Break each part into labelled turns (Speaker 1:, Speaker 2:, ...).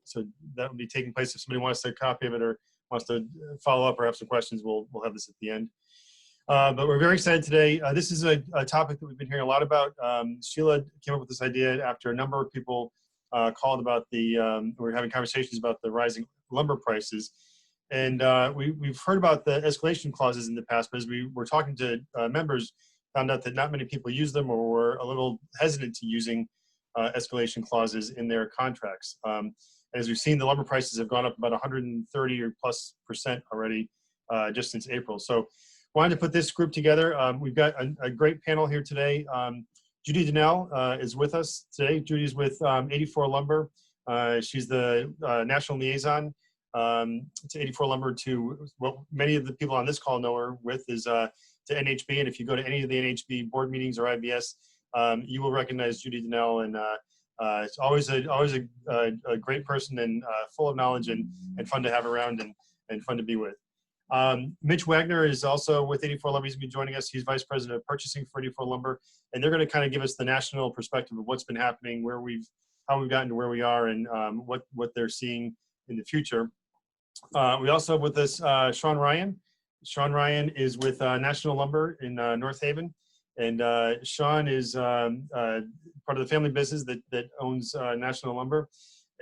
Speaker 1: So that will be taking place. If somebody wants a copy of it or wants to follow up or have some questions, we'll have this at the end. But we're very excited today. This is a topic that we've been hearing a lot about. Sheila came up with this idea after a number of people called about we were having conversations about the rising lumber prices. And we've heard about the escalation clauses in the past, but as we were talking to members, found out that not many people use them or were a little hesitant to using escalation clauses in their contracts. As we've seen, the lumber prices have gone up about 130 or plus % already just since April. So wanted to put this group together. We've got a great panel here today. Judy Donnell is with us today. Judy's with 84 Lumber. She's the national liaison to 84 Lumber, to what many of the people on this call know her with is to NHB. And if you go to any of the NHB board meetings or IBS, you will recognize Judy Donnell. And it's always a great person and full of knowledge and fun to have around and fun to be with. Mitch Wagner is also with 84 Lumber. He's going to be joining us. He's Vice President of Purchasing for 84 Lumber. And they're going to kind of give us the national perspective of what's been happening, how we've gotten to where we are, and what they're seeing in the future. We also have with us Sean Ryan. Sean Ryan is with National Lumber in North Haven. And Sean is part of the family business that owns National Lumber.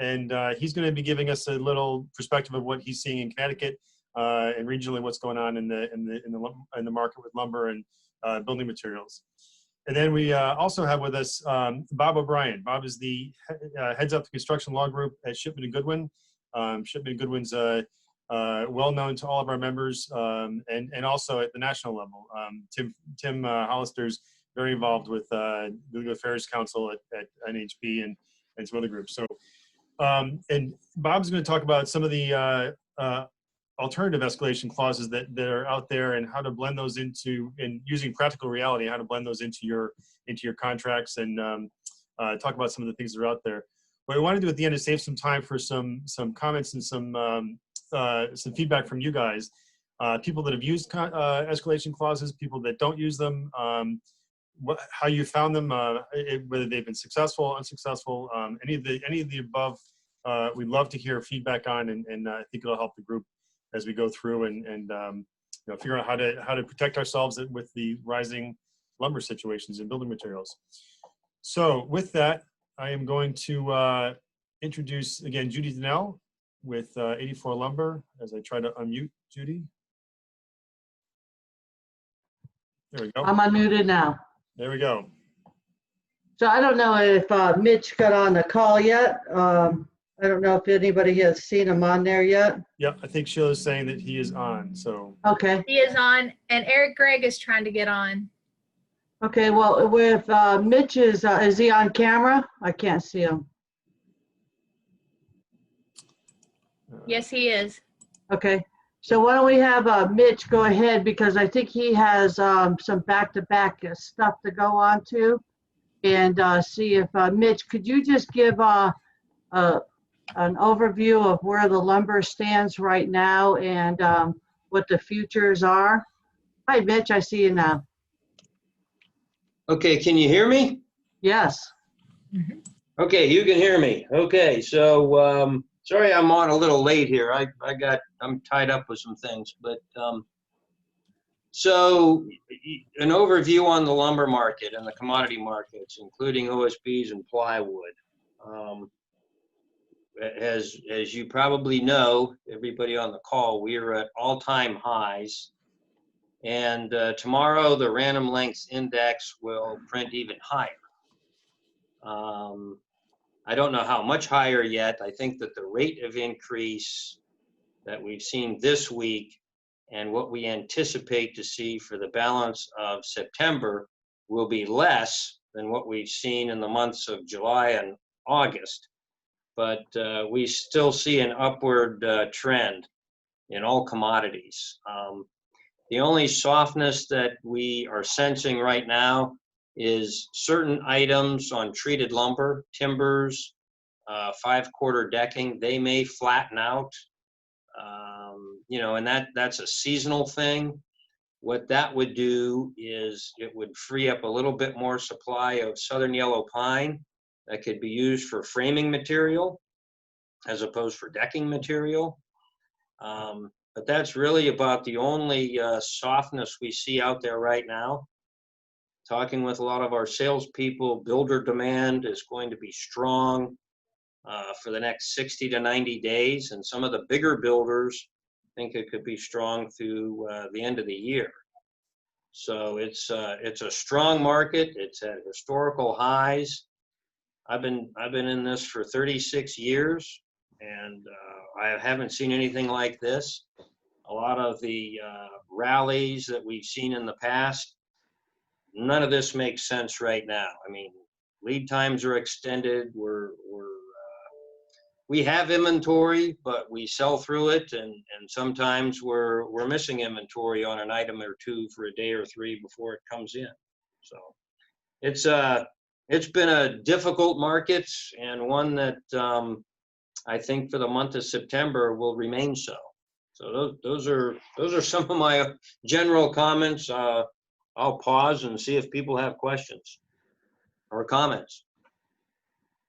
Speaker 1: And he's going to be giving us a little perspective of what he's seeing in Connecticut and regionally what's going on in the market with lumber and building materials. And then we also have with us Bob O'Brien. Bob is the heads up the construction law group at Shipman and Goodwin. Shipman and Goodwin's well known to all of our members and also at the national level. Tim Hollister's very involved with the Legal Affairs Council at NHB and some other groups. So, and Bob's going to talk about some of the alternative escalation clauses that are out there and how to blend those into, and using practical reality, how to blend those into your contracts and talk about some of the things that are out there. What I want to do at the end is save some time for some comments and some feedback from you guys. People that have used escalation clauses, people that don't use them, how you found them, whether they've been successful, unsuccessful, any of the above. We'd love to hear feedback on, and I think it'll help the group as we go through and figure out how to protect ourselves with the rising lumber situations and building materials. So with that, I am going to introduce again Judy Donnell with 84 Lumber as I try to unmute Judy. There we go.
Speaker 2: I'm unmuted now.
Speaker 1: There we go.
Speaker 2: So I don't know if Mitch got on the call yet. I don't know if anybody has seen him on there yet.
Speaker 1: Yeah, I think Sheila's saying that he is on, so.
Speaker 2: Okay.
Speaker 3: He is on, and Eric Gregg is trying to get on.
Speaker 2: Okay, well, with Mitch, is he on camera? I can't see him.
Speaker 3: Yes, he is.
Speaker 2: Okay, so why don't we have Mitch go ahead, because I think he has some back-to-back stuff to go on to, and see if, Mitch, could you just give an overview of where the lumber stands right now and what the futures are? Hi, Mitch, I see you now.
Speaker 4: Okay, can you hear me?
Speaker 2: Yes.
Speaker 3: Mm-hmm.
Speaker 4: Okay, you can hear me. Okay, so sorry I'm on a little late here. I'm tied up with some things, but so an overview on the lumber market and the commodity markets, including OSBs and plywood. As you probably know, everybody on the call, we are at all-time highs. And tomorrow, the Random Lengths Index will print even higher. I don't know how much higher yet. I think that the rate of increase that we've seen this week and what we anticipate to see for the balance of September will be less than what we've seen in the months of July and August. But we still see an upward trend in all commodities. The only softness that we are sensing right now is certain items on treated lumber, timbers, 5-quarter decking. They may flatten out, and that's a seasonal thing. What that would do is it would free up a little bit more supply of southern yellow pine that could be used for framing material. as opposed for decking material. But that's really about the only softness we see out there right now. Talking with a lot of our salespeople, builder demand is going to be strong for the next 60 to 90 days. And some of the bigger builders think it could be strong through the end of the year. So it's a strong market. It's at historical highs. I've been in this for 36 years, and I haven't seen anything like this. A lot of the rallies that we've seen in the past, none of this makes sense right now. I mean, lead times are extended. We have inventory, but we sell through it, and sometimes we're missing inventory on an item or two for a day or three before it comes in. So it's been a difficult market, and one that I think for the month of September will remain so. So those are some of my general comments. I'll pause and see if people have questions or comments.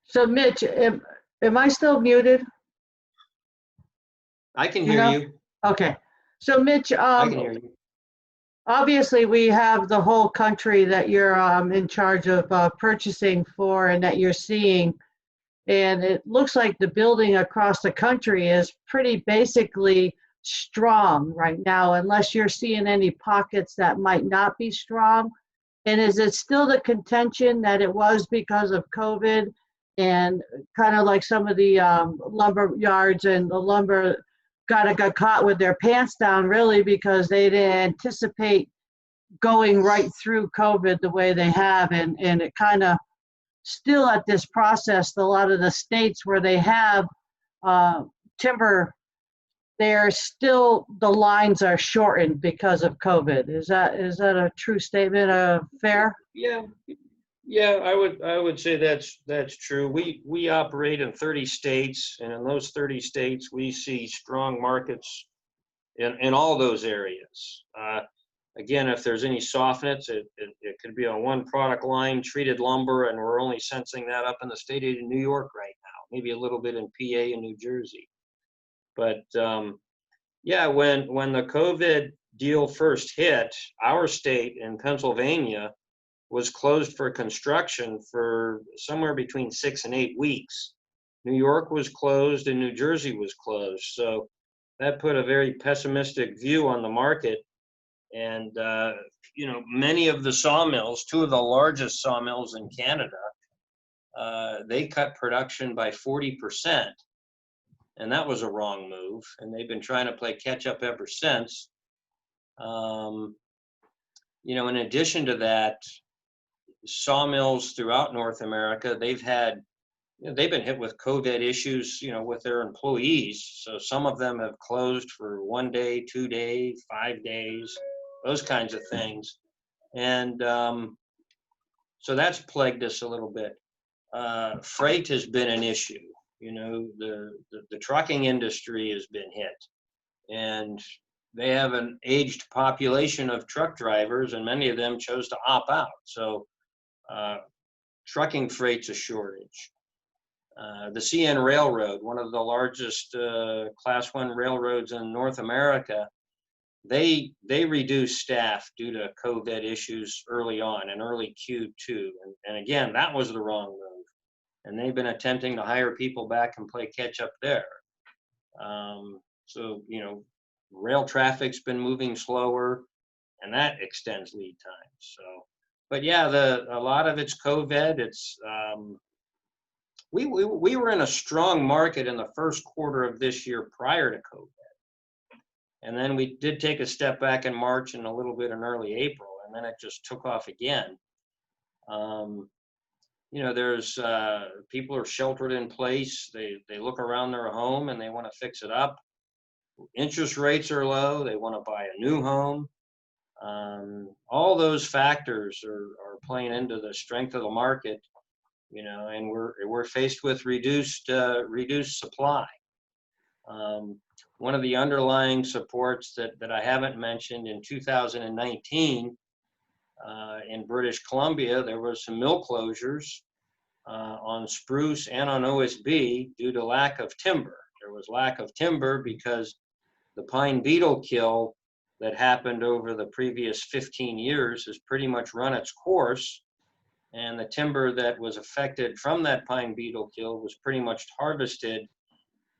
Speaker 2: So Mitch, am I still muted?
Speaker 4: I can
Speaker 2: You
Speaker 4: hear
Speaker 2: know?
Speaker 4: you.
Speaker 2: Okay. So Mitch,
Speaker 4: I can hear you.
Speaker 2: obviously we have the whole country that you're in charge of purchasing for and that you're seeing. And it looks like the building across the country is pretty basically strong right now, unless you're seeing any pockets that might not be strong. And is it still the contention that it was because of COVID and kind of like some of the lumber yards and the lumber got caught with their pants down really because they didn't anticipate going right through COVID the way they have, and it kind of still at this process, a lot of the states where they have timber, they're still, the lines are shortened because of COVID. Is that a true statement? Fair?
Speaker 4: Yeah, I would say that's true. We operate in 30 states, and in those 30 states, we see strong markets in all those areas. Again, if there's any softness, it could be on one product line, treated lumber, and we're only sensing that up in the state of New York right now, maybe a little bit in PA and New Jersey. But yeah, when the COVID deal first hit, our state in Pennsylvania was closed for construction for somewhere between 6 and 8 weeks. New York was closed and New Jersey was closed. So that put a very pessimistic view on the market. And, many of the sawmills, two of the largest sawmills in Canada, they cut production by 40%. And that was a wrong move. And they've been trying to play catch up ever since. In addition to that, sawmills throughout North America, they've been hit with COVID issues, with their employees. So some of them have closed for 1 day, 2 days, 5 days, those kinds of things. And so that's plagued us a little bit. Freight has been an issue. The trucking industry has been hit. And they have an aged population of truck drivers, and many of them chose to opt out. So trucking freight's a shortage. The CN Railroad, one of the largest Class 1 railroads in North America, they reduced staff due to COVID issues early on, in early Q2. And again, that was the wrong move. And they've been attempting to hire people back and play catch up there. So, rail traffic's been moving slower, and that extends lead times. So, but yeah, a lot of it's COVID. It's we were in a strong market in the first quarter of this year prior to COVID. And then we did take a step back in March and a little bit in early April, and then it just took off again. There's people are sheltered in place. They look around their home and they want to fix it up. Interest rates are low. They want to buy a new home. All those factors are playing into the strength of the market, and we're faced with reduced supply. One of the underlying supports that I haven't mentioned, in 2019, in British Columbia, there was some mill closures, on spruce and on OSB due to lack of timber. There was lack of timber because the pine beetle kill that happened over the previous 15 years has pretty much run its course, and the timber that was affected from that pine beetle kill was pretty much harvested.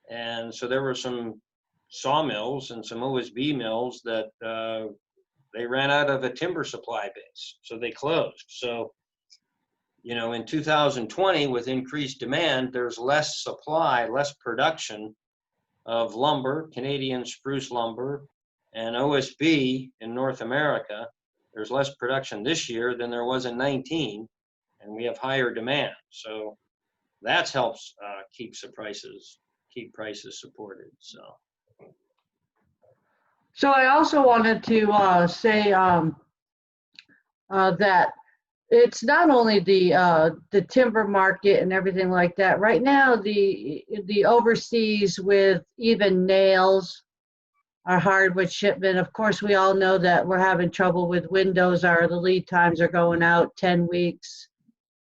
Speaker 4: And so there were some sawmills and some OSB mills that they ran out of a timber supply base, so they closed. So, you know, in 2020, with increased demand, there's less supply, less production of lumber, Canadian spruce lumber, and OSB in North America. There's less production this year than there was in 19, and we have higher demand. So that helps keep prices supported.
Speaker 2: So I also wanted to say that it's not only the timber market and everything like that. Right now, the overseas with even nails are hard with shipment. Of course, we all know that we're having trouble with windows. The lead times are going out 10 weeks.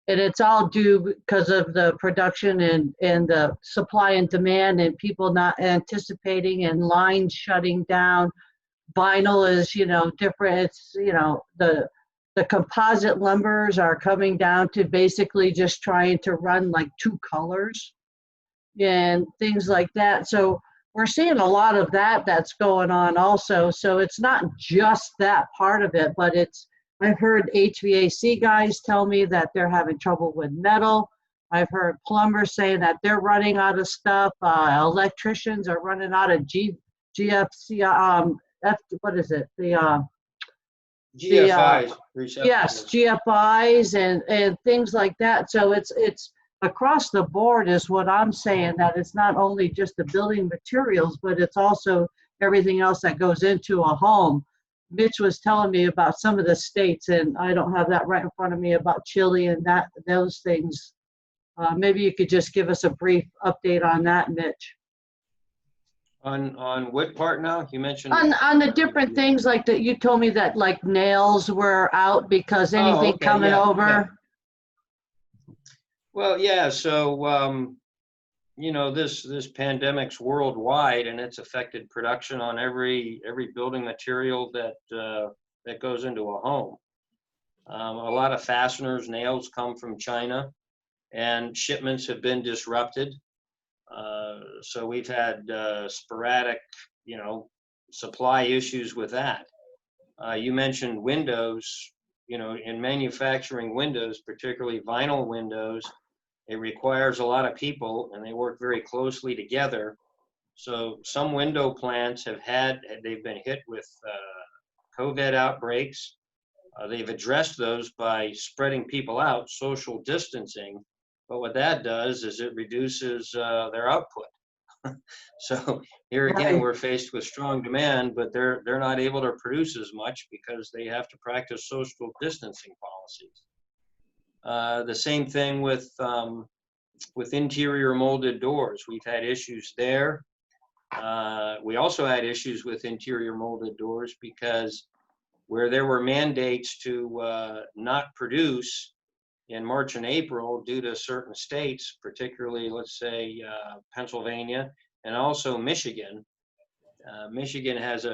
Speaker 2: And it's all due because of the production and the supply and demand and people not anticipating and lines shutting down. Vinyl is, you know, different. It's, you know, the composite lumbers are coming down to basically just trying to run like 2 colors and things like that. So we're seeing a lot of that's going on also. So it's not just that part of it, but I've heard HVAC guys tell me that they're having trouble with metal. I've heard plumbers saying that they're running out of stuff. Electricians are running out of GFC, what is it?
Speaker 4: GFIs,
Speaker 2: yes, GFIs and things like that. So it's across the board is what I'm saying, that it's not only just the building materials, but it's also everything else that goes into a home. Mitch was telling me about some of the states, and I don't have that right in front of me, about Chile and those things. Maybe you could just give us a brief update on that, Mitch.
Speaker 4: On what part now? You mentioned
Speaker 2: on the different things, like that you told me that like nails were out because anything
Speaker 4: okay,
Speaker 2: coming
Speaker 4: yeah,
Speaker 2: over.
Speaker 4: yeah. Well, yeah. So you know, this pandemic's worldwide, and it's affected production on every building material that goes into a home. A lot of fasteners, nails come from China, and shipments have been disrupted. So we've had sporadic, you know, supply issues with that. You mentioned windows. You know, in manufacturing windows, particularly vinyl windows, it requires a lot of people, and they work very closely together. So some window plants they've been hit with COVID outbreaks. They've addressed those by spreading people out, social distancing. But what that does is it reduces their output. So here again, we're faced with strong demand, but they're not able to produce as much because they have to practice social distancing policies. The same thing with interior molded doors. We've had issues there. We also had issues with interior molded doors because where there were mandates to not produce in March and April due to certain states, particularly, let's say, Pennsylvania and also Michigan. Michigan has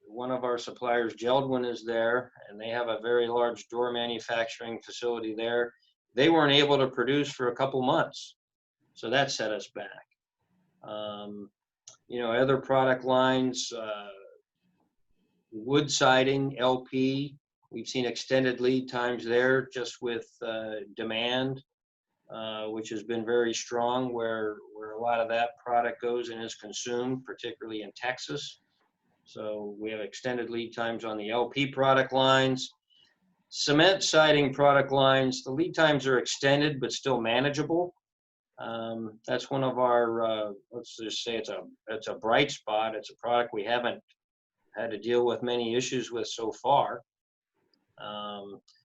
Speaker 4: one of our suppliers, Geldwin, is there, and they have a very large door manufacturing facility there. They weren't able to produce for a couple months, so that set us back. You know, other product lines, wood siding, LP, we've seen extended lead times there just with demand, which has been very strong, where a lot of that product goes and is consumed, particularly in Texas. So we have extended lead times on the LP product lines. Cement siding product lines, the lead times are extended but still manageable. That's one of our, let's just say it's a bright spot. It's a product we haven't had to deal with many issues with so far.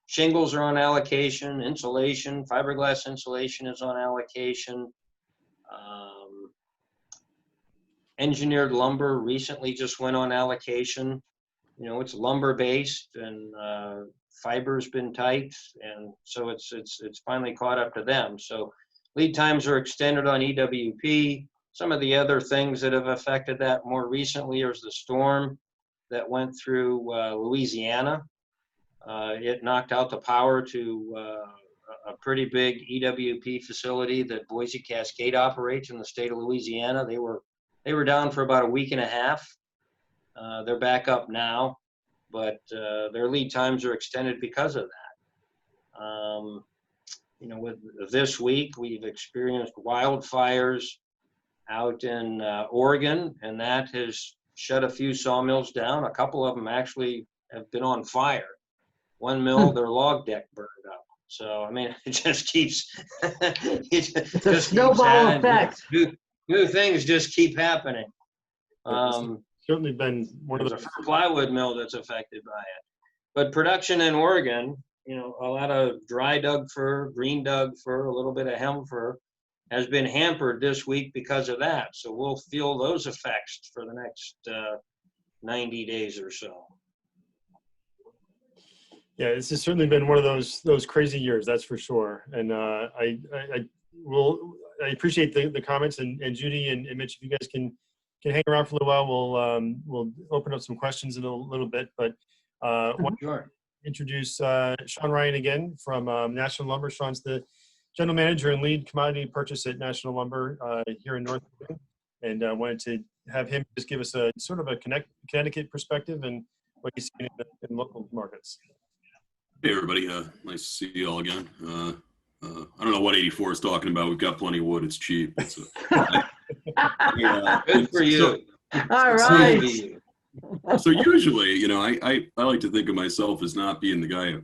Speaker 4: Shingles are on allocation, insulation, fiberglass insulation is on allocation. Engineered lumber recently just went on allocation. You know, it's lumber based, and fiber's been tight, and so it's finally caught up to them. So lead times are extended on EWP. Some of the other things that have affected that more recently is the storm that went through Louisiana. It knocked out the power to a pretty big EWP facility that Boise Cascade operates in the state of Louisiana. They were down for about a week and a half. They're back up now, but their lead times are extended because of that. With this week, we've experienced wildfires out in Oregon, and that has shut a few sawmills down. A couple of them actually have been on fire. One mill, their log deck burned up. So, I mean, it just keeps,
Speaker 2: It's a snowball effect.
Speaker 4: New things just keep happening.
Speaker 1: Certainly been one of
Speaker 4: There's
Speaker 1: the
Speaker 4: a plywood mill that's affected by it. But production in Oregon, a lot of dry Doug fir, green Doug fir, a little bit of hem fir, has been hampered this week because of that. So we'll feel those effects for the next 90 days or so.
Speaker 1: Yeah, this has certainly been one of those crazy years, that's for sure. And I appreciate the comments, and Judy and Mitch, if you guys can hang around for a little while, we'll open up some questions in a little bit. But want to
Speaker 4: Sure.
Speaker 1: introduce Sean Ryan again from National Lumber. Sean's the general manager and lead commodity purchase at National Lumber here in North Haven, and wanted to have him just give us a sort of a Connecticut perspective and what you see in local markets.
Speaker 5: Hey everybody, nice to see you all again. I don't know what 84 is talking about. We've got plenty of wood. It's cheap.
Speaker 4: Good for you.
Speaker 2: All right.
Speaker 5: So usually, I like to think of myself as not being the guy.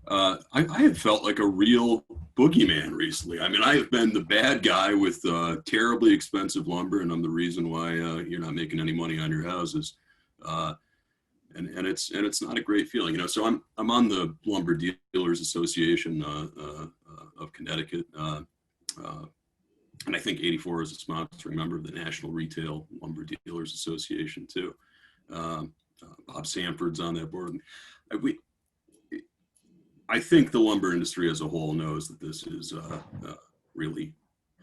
Speaker 5: I have felt like a real boogeyman recently. I mean, I have been the bad guy with terribly expensive lumber, and I'm the reason why you're not making any money on your houses. And it's not a great feeling, So I'm on the Lumber Dealers Association of Connecticut, and I think 84 is a sponsoring member of the National Retail Lumber Dealers Association too. Bob Sanford's on that board. I think the lumber industry as a whole knows that this is really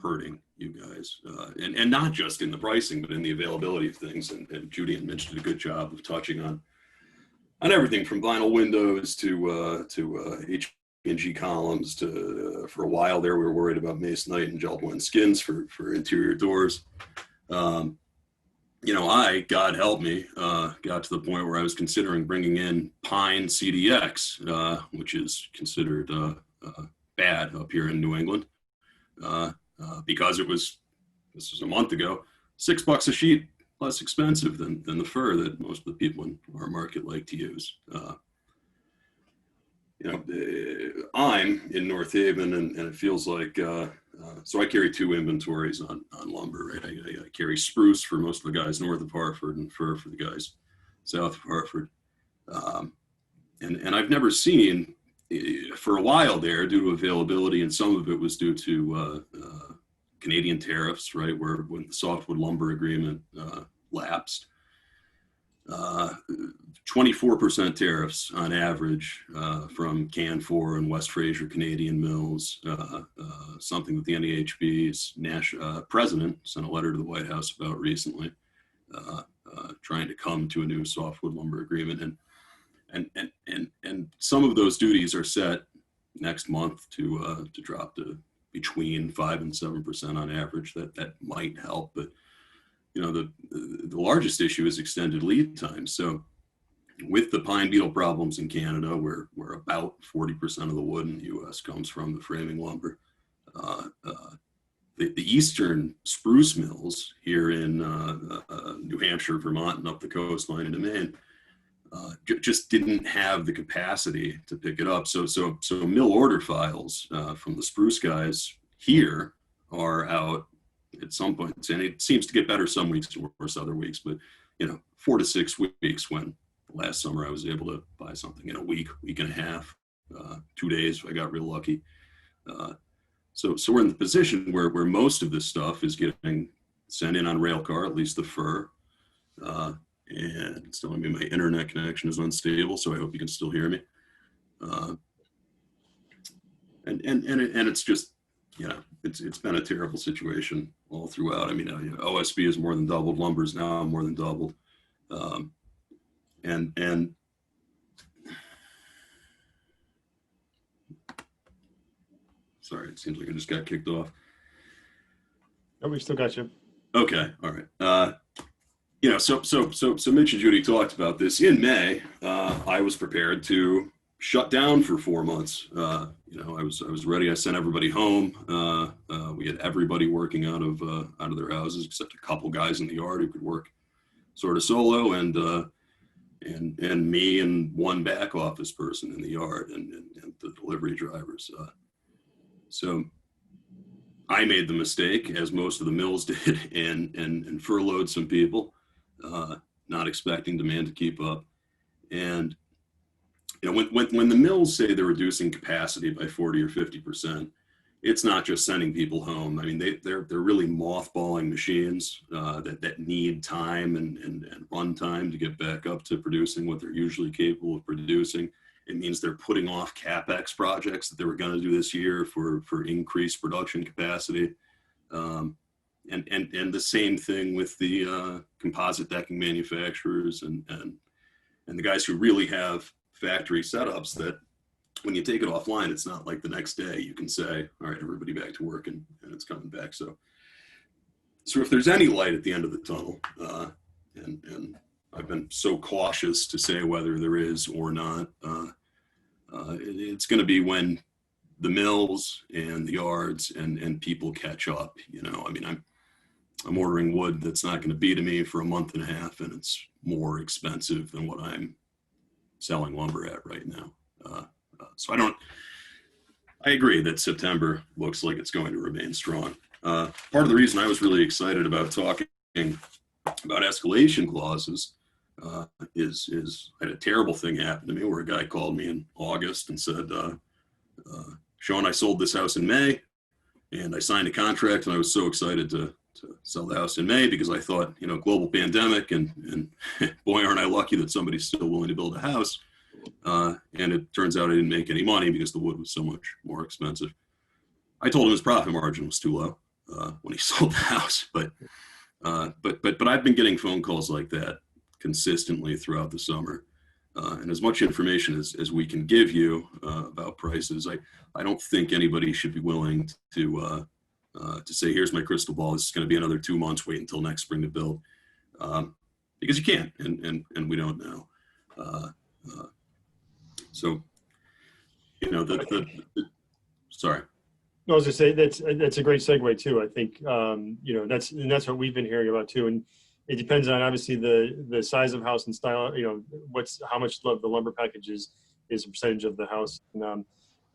Speaker 5: hurting you guys, and not just in the pricing, but in the availability of things. And Judy and Mitch did a good job of touching on everything from vinyl windows to HG columns to for a while there we were worried about masonite and gel-blend skins for interior doors. I, God help me, got to the point where I was considering bringing in pine CDX, which is considered bad up here in New England, because this was a month ago, $6 a sheet less expensive than the fir that most of the people in our market like to use. I'm in North Haven, and it feels like, so I carry two inventories on lumber, right? I carry spruce for most of the guys north of Hartford and fir for the guys south of Hartford. And I've never seen, for a while there, due to availability, and some of it was due to Canadian tariffs, right, when the softwood lumber agreement lapsed, 24% tariffs on average from Canfor and West Fraser Canadian mills, something that the NAHB's president sent a letter to the White House about recently, trying to come to a new softwood lumber agreement. And some of those duties are set next month to drop to between 5 and 7% on average. That might help, but the largest issue is extended lead time. So with the pine beetle problems in Canada, where about 40% of the wood in the U.S. comes from the framing lumber, the eastern spruce mills here in New Hampshire, Vermont, and up the coastline into Maine just didn't have the capacity to pick it up. So mill order files from the spruce guys here are out at some point, and it seems to get better some weeks and worse other weeks, but 4 to 6 weeks, when last summer I was able to buy something in a week and a half, 2 days if I got real lucky. So we're in the position where most of this stuff is getting sent in on rail car, at least the fir, and it's telling me my internet connection is unstable, so I hope you can still hear me. And it's just, you know, it's been a terrible situation all throughout. I mean, OSB has more than doubled, lumber's now more than doubled, and sorry, it seems like I just got kicked off.
Speaker 1: Oh, we still got you.
Speaker 5: Okay, all right. You know, so Mitch and Judy talked about this in May. I was prepared to shut down for 4 months. You know, I was ready. I sent everybody home. We had everybody working out of their houses, except a couple guys in the yard who could work sort of solo, and me and one back office person in the yard, and the delivery drivers. So I made the mistake, as most of the mills did, and furloughed some people, not expecting demand to keep up. And you know, when the mills say they're reducing capacity by 40 or 50%, it's not just sending people home. I mean, they're really mothballing machines that need time and run time to get back up to producing what they're usually capable of producing. It means they're putting off CapEx projects that they were going to do this year for increased production capacity. And the same thing with the composite decking manufacturers and the guys who really have factory setups that when you take it offline, it's not like the next day you can say, all right, everybody back to work, and it's coming back. So if there's any light at the end of the tunnel, and I've been so cautious to say whether there is or not, it's going to be when the mills and the yards and people catch up. You know, I mean, I'm ordering wood that's not going to be to me for a month and a half, and it's more expensive than what I'm selling lumber at right now. So I agree that September looks like it's going to remain strong. Part of the reason I was really excited about talking about escalation clauses is I had a terrible thing happen to me where a guy called me in August and said, Sean, I sold this house in May and I signed a contract, and I was so excited to sell the house in May because I thought, you know, global pandemic and boy, aren't I lucky that somebody's still willing to build a house. And it turns out I didn't make any money because the wood was so much more expensive. I told him his profit margin was too low when he sold the house, but I've been getting phone calls like that consistently throughout the summer. And as much information as we can give you about prices, I don't think anybody should be willing to say, here's my crystal ball, this is going to be another 2 months, wait until next spring to build, because you can't, and we don't know. So, you know, sorry.
Speaker 1: No, I was gonna say that's a great segue too. I think you know, that's what we've been hearing about too, and it depends on obviously the size of house and style. You know, how much the lumber package is a percentage of the house. And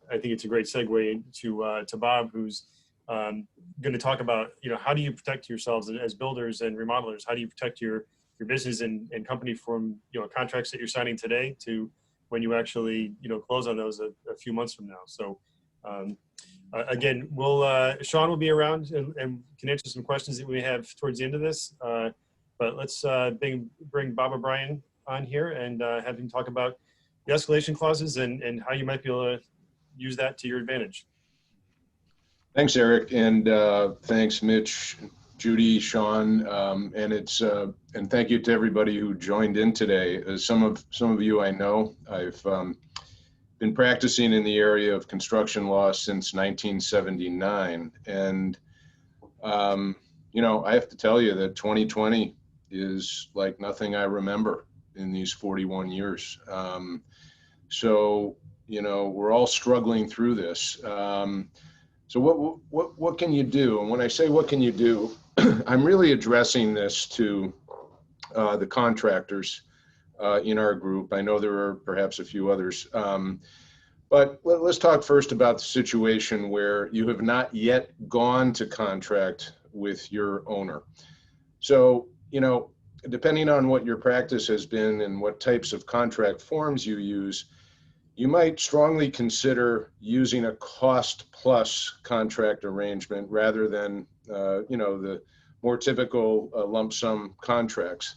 Speaker 1: I think it's a great segue to Bob, who's going to talk about, you know, how do you protect yourselves as builders and remodelers? How do you protect your business and company from, you know, contracts that you're signing today to when you actually, you know, close on those a few months from now. So again, Sean will be around and can answer some questions that we have towards the end of this. But let's bring Bob O'Brien on here and have him talk about the escalation clauses and how you might be able to use that to your advantage.
Speaker 6: Thanks, Eric, and thanks, Mitch, Judy, Sean, and thank you to everybody who joined in today. Some of you I know. I've been practicing in the area of construction law since 1979, and you know, I have to tell you that 2020 is like nothing I remember in these 41 years. So you know, we're all struggling through this. So what can you do? And when I say what can you do, I'm really addressing this to the contractors in our group. I know there are perhaps a few others. But let's talk first about the situation where you have not yet gone to contract with your owner. So, you know, depending on what your practice has been and what types of contract forms you use, you might strongly consider using a cost plus contract arrangement rather than, you know, the more typical lump sum contracts.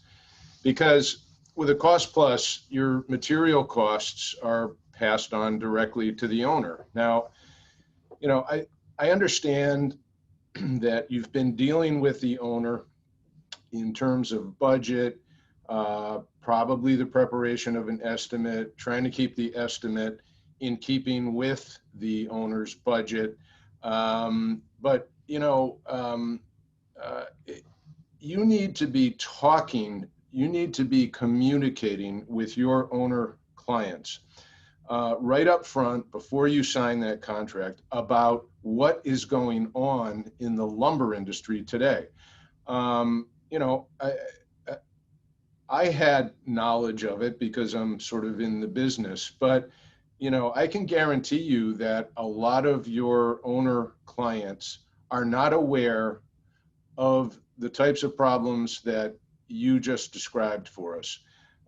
Speaker 6: Because with a cost plus, your material costs are passed on directly to the owner. Now, you know, I understand that you've been dealing with the owner in terms of budget, probably the preparation of an estimate, trying to keep the estimate in keeping with the owner's budget. But, you know, you need to be talking, you need to be communicating with your owner clients right up front before you sign that contract about what is going on in the lumber industry today. You know, I had knowledge of it because I'm sort of in the business, but you know, I can guarantee you that a lot of your owner clients are not aware of the types of problems that you just described for us.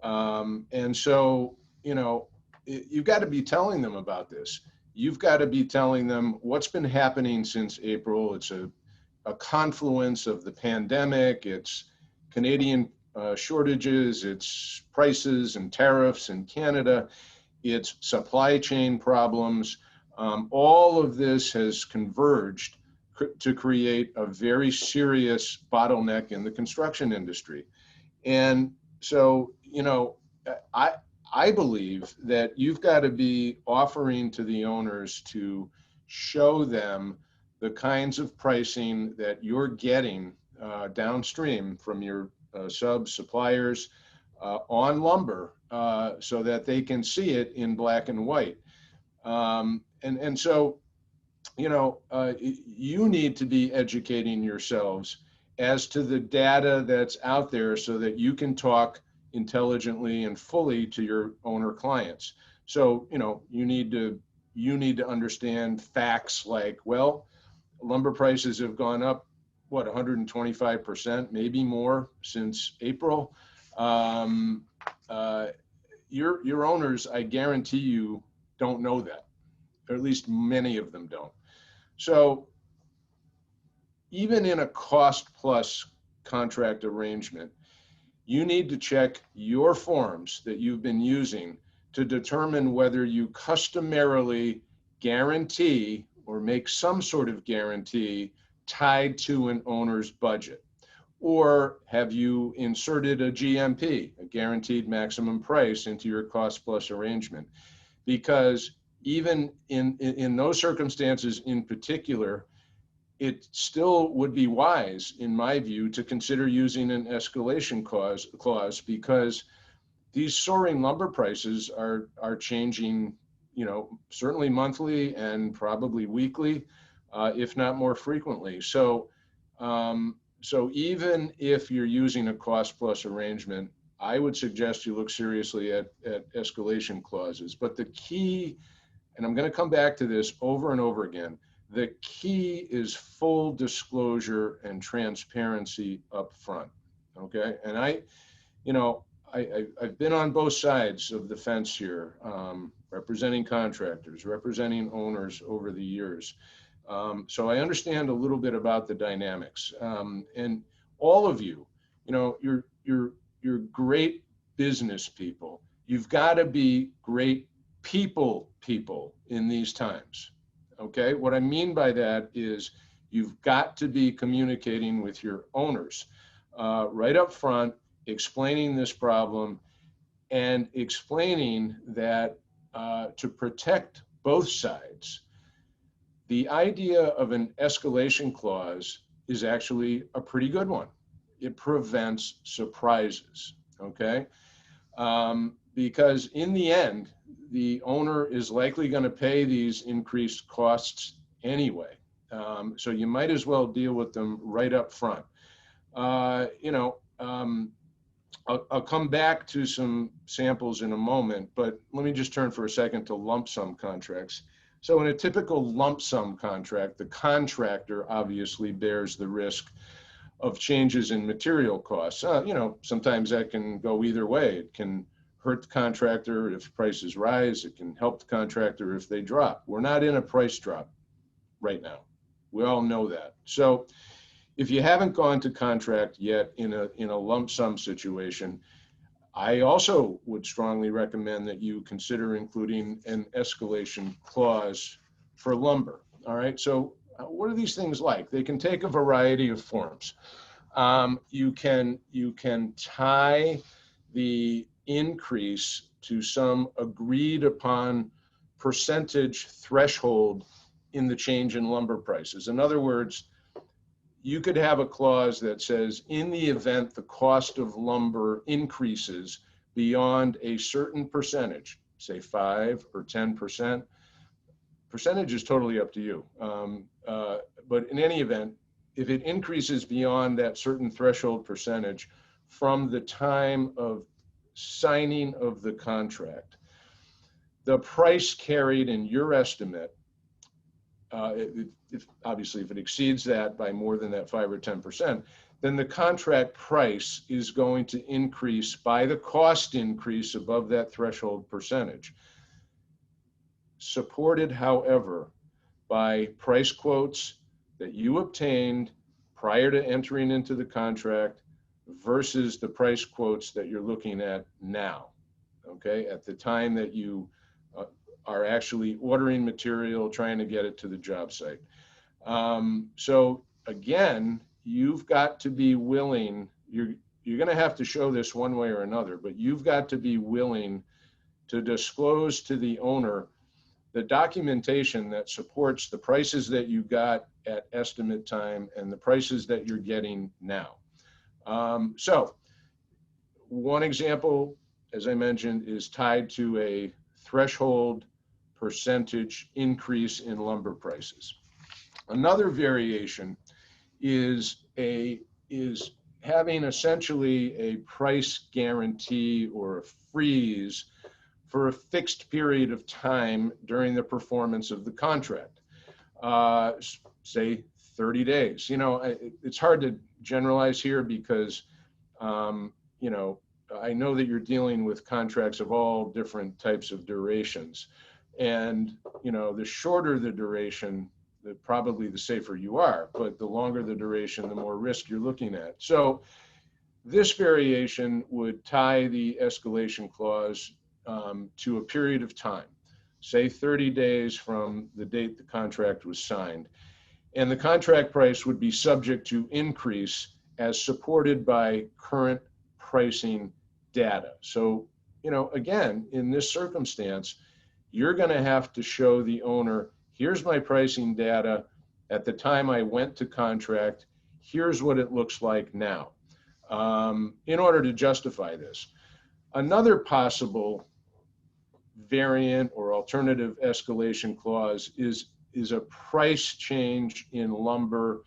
Speaker 6: And so, you know, you've got to be telling them about this. You've got to be telling them what's been happening since April. It's a confluence of the pandemic, it's Canadian shortages, it's prices and tariffs in Canada, it's supply chain problems. All of this has converged to create a very serious bottleneck in the construction industry. And so, you know, I believe that you've got to be offering to the owners to show them the kinds of pricing that you're getting downstream from your suppliers on lumber so that they can see it in black and white. And so, you know, you need to be educating yourselves as to the data that's out there so that you can talk intelligently and fully to your owner clients. So, you know, you need to understand facts like, well, lumber prices have gone up, what, 125%, maybe more since April. Your owners, I guarantee you, don't know that, or at least many of them don't. So even in a cost plus contract arrangement, you need to check your forms that you've been using to determine whether you customarily guarantee or make some sort of guarantee tied to an owner's budget. Or have you inserted a GMP, a guaranteed maximum price, into your cost plus arrangement? Because even in those circumstances in particular, it still would be wise, in my view, to consider using an escalation clause because these soaring lumber prices are changing, you know, certainly monthly and probably weekly, if not more frequently. So, so even if you're using a cost plus arrangement, I would suggest you look seriously at escalation clauses. But the key, and I'm going to come back to this over and over again, the key is full disclosure and transparency up front. Okay. And I've been on both sides of the fence here, representing contractors, representing owners over the years. So I understand a little bit about the dynamics. And all of you, you know, you're great business people. You've got to be great people in these times. Okay. What I mean by that is you've got to be communicating with your owners right up front, explaining this problem and explaining that to protect both sides, the idea of an escalation clause is actually a pretty good one. It prevents surprises, okay? Because in the end, the owner is likely going to pay these increased costs anyway. So you might as well deal with them right up front. You know, I'll come back to some samples in a moment, but let me just turn for a second to lump sum contracts. So in a typical lump sum contract, the contractor obviously bears the risk of changes in material costs. You know, sometimes that can go either way. It can hurt the contractor if prices rise. It can help the contractor if they drop. We're not in a price drop right now. We all know that. So if you haven't gone to contract yet in a lump sum situation, I also would strongly recommend that you consider including an escalation clause for lumber. All right, so what are these things like? They can take a variety of forms. You can tie the increase to some agreed upon percentage threshold in the change in lumber prices. In other words, you could have a clause that says, in the event the cost of lumber increases beyond a certain percentage, say 5 or 10%, percentage is totally up to you. But in any event, if it increases beyond that certain threshold percentage from the time of signing of the contract, the price carried in your estimate, obviously if it exceeds that by more than that 5 or 10%, then the contract price is going to increase by the cost increase above that threshold percentage. Supported, however, by price quotes that you obtained prior to entering into the contract versus the price quotes that you're looking at now, okay, at the time that you are actually ordering material, trying to get it to the job site. So again, you've got to be willing, you're going to have to show this one way or another, but you've got to be willing to disclose to the owner the documentation that supports the prices that you got at estimate time and the prices that you're getting now. So one example, as I mentioned, is tied to a threshold percentage increase in lumber prices. Another variation is having essentially a price guarantee or a freeze for a fixed period of time during the performance of the contract, say 30 days. You know, it's hard to generalize here because, you know, I know that you're dealing with contracts of all different types of durations. And, you know, the shorter the duration, probably the safer you are, but the longer the duration, the more risk you're looking at. So this variation would tie the escalation clause to a period of time, say 30 days from the date the contract was signed. And the contract price would be subject to increase as supported by current pricing data. So, you know, again, in this circumstance, you're going to have to show the owner, here's my pricing data at the time I went to contract, here's what it looks like now, in order to justify this. Another possible variant or alternative escalation clause is a price change in lumber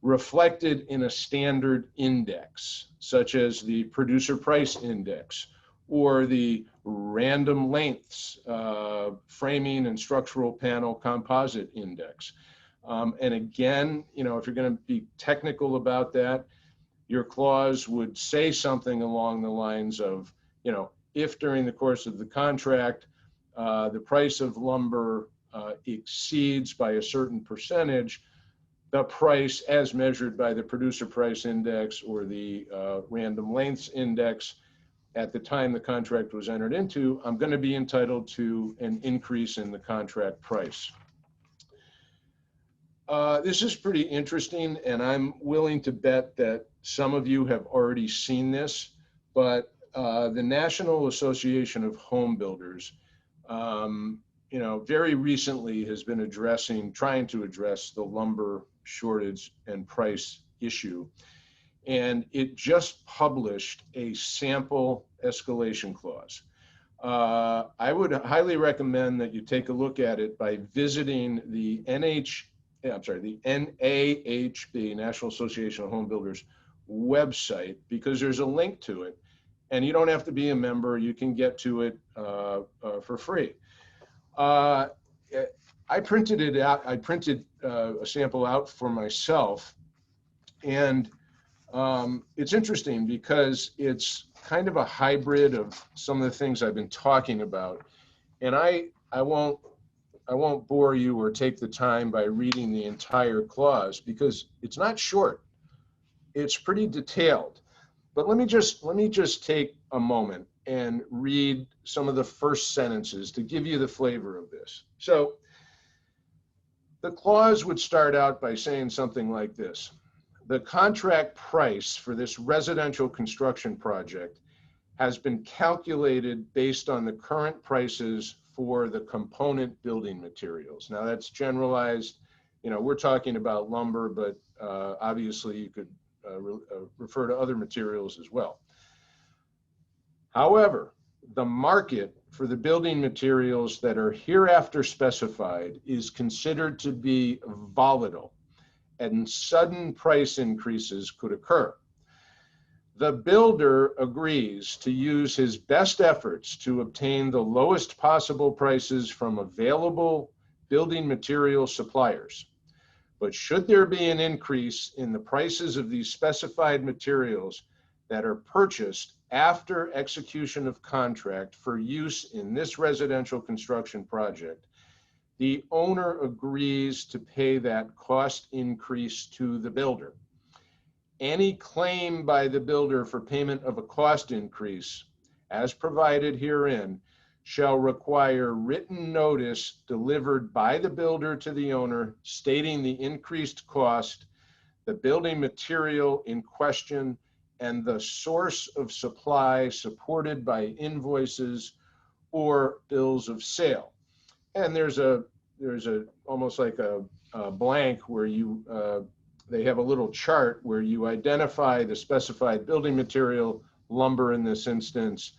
Speaker 6: reflected in a standard index, such as the producer price index or the random lengths framing and structural panel composite index. And again, you know, if you're going to be technical about that, your clause would say something along the lines of, you know, if during the course of the contract, the price of lumber exceeds by a certain percentage, the price as measured by the producer price index or the random lengths index at the time the contract was entered into, I'm going to be entitled to an increase in the contract price. This is pretty interesting, and I'm willing to bet that some of you have already seen this, but the National Association of Home Builders, you know, very recently has been trying to address the lumber shortage and price issue. And it just published a sample escalation clause. I would highly recommend that you take a look at it by visiting the NAHB, National Association of Home Builders website, because there's a link to it. And you don't have to be a member, you can get to it for free. I printed it out, I printed a sample out for myself, and it's interesting because it's kind of a hybrid of some of the things I've been talking about. And I won't bore you or take the time by reading the entire clause because it's not short, it's pretty detailed. But let me just take a moment and read some of the first sentences to give you the flavor of this. So the clause would start out by saying something like this: the contract price for this residential construction project has been calculated based on the current prices for the component building materials. Now that's generalized. You know, we're talking about lumber, but obviously you could refer to other materials as well. However, the market for the building materials that are hereafter specified is considered to be volatile, and sudden price increases could occur. The builder agrees to use his best efforts to obtain the lowest possible prices from available building material suppliers. But should there be an increase in the prices of these specified materials that are purchased after execution of contract for use in this residential construction project, the owner agrees to pay that cost increase to the builder. Any claim by the builder for payment of a cost increase, as provided herein, shall require written notice delivered by the builder to the owner stating the increased cost, the building material in question, and the source of supply supported by invoices or bills of sale. And there's almost like a blank where they have a little chart where you identify the specified building material, lumber in this instance,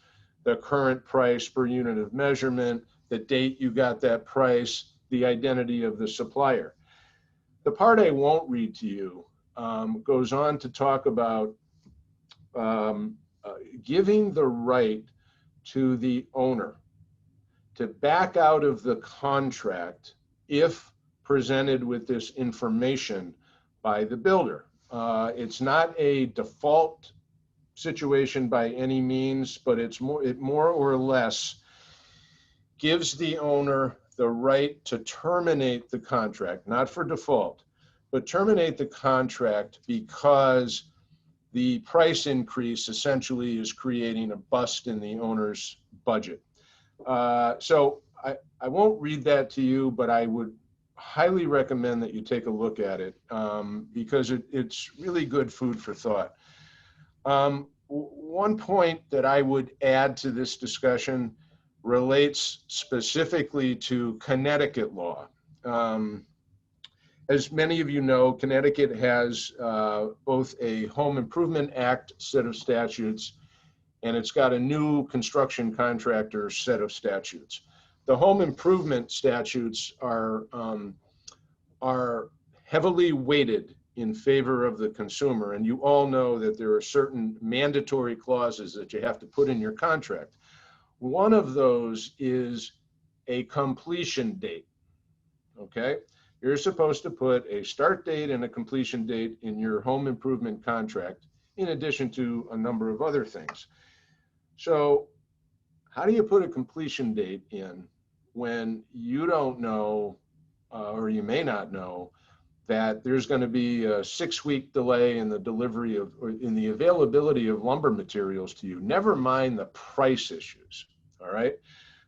Speaker 6: the current price per unit of measurement, the date you got that price, the identity of the supplier. The part I won't read to you goes on to talk about giving the right to the owner to back out of the contract if presented with this information by the builder. It's not a default situation by any means, but it more or less gives the owner the right to terminate the contract, not for default, but terminate the contract because the price increase essentially is creating a bust in the owner's budget. So I won't read that to you, but I would highly recommend that you take a look at it because it's really good food for thought. One point that I would add to this discussion relates specifically to Connecticut law. As many of you know, Connecticut has both a Home Improvement Act set of statutes, and it's got a new construction contractor set of statutes. The home improvement statutes are heavily weighted in favor of the consumer, and you all know that there are certain mandatory clauses that you have to put in your contract. One of those is a completion date, okay? You're supposed to put a start date and a completion date in your home improvement contract, in addition to a number of other things. So how do you put a completion date in when you don't know, or you may not know, that there's going to be a 6-week delay in the delivery of, or in the availability of lumber materials to you, never mind the price issues, all right?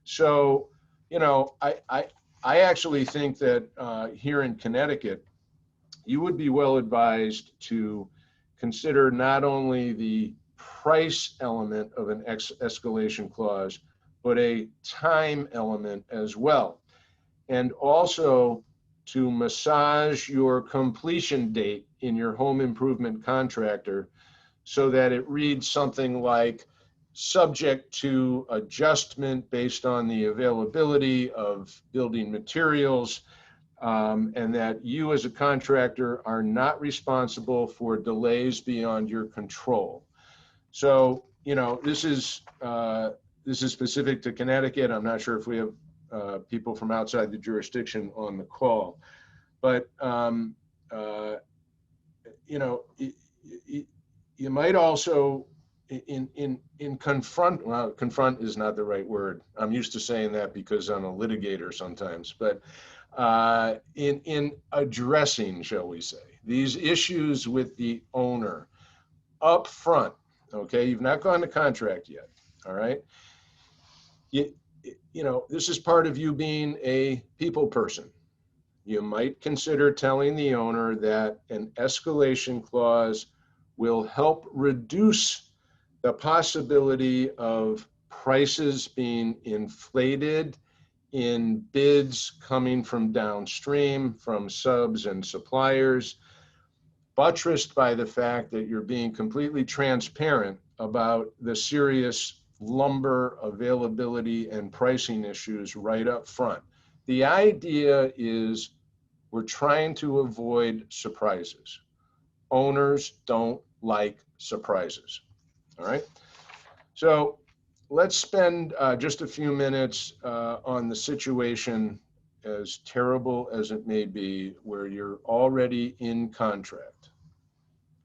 Speaker 6: So, you know, I actually think that here in Connecticut, you would be well advised to consider not only the price element of an escalation clause, but a time element as well. And also to massage your completion date in your home improvement contractor so that it reads something like subject to adjustment based on the availability of building materials, and that you as a contractor are not responsible for delays beyond your control. So, you know, this is specific to Connecticut. I'm not sure if we have people from outside the jurisdiction on the call, but you know, you might also in confront. Well, confront is not the right word. I'm used to saying that because I'm a litigator sometimes, but in addressing, shall we say, these issues with the owner up front, Okay, you've not gone to contract yet. All right. You know, this is part of you being a people person. You might consider telling the owner that an escalation clause will help reduce the possibility of prices being inflated in bids coming from downstream, from subs and suppliers, buttressed by the fact that you're being completely transparent about the serious lumber availability and pricing issues right up front. The idea is we're trying to avoid surprises. Owners don't like surprises. All right. So let's spend just a few minutes on the situation, as terrible as it may be, where you're already in contract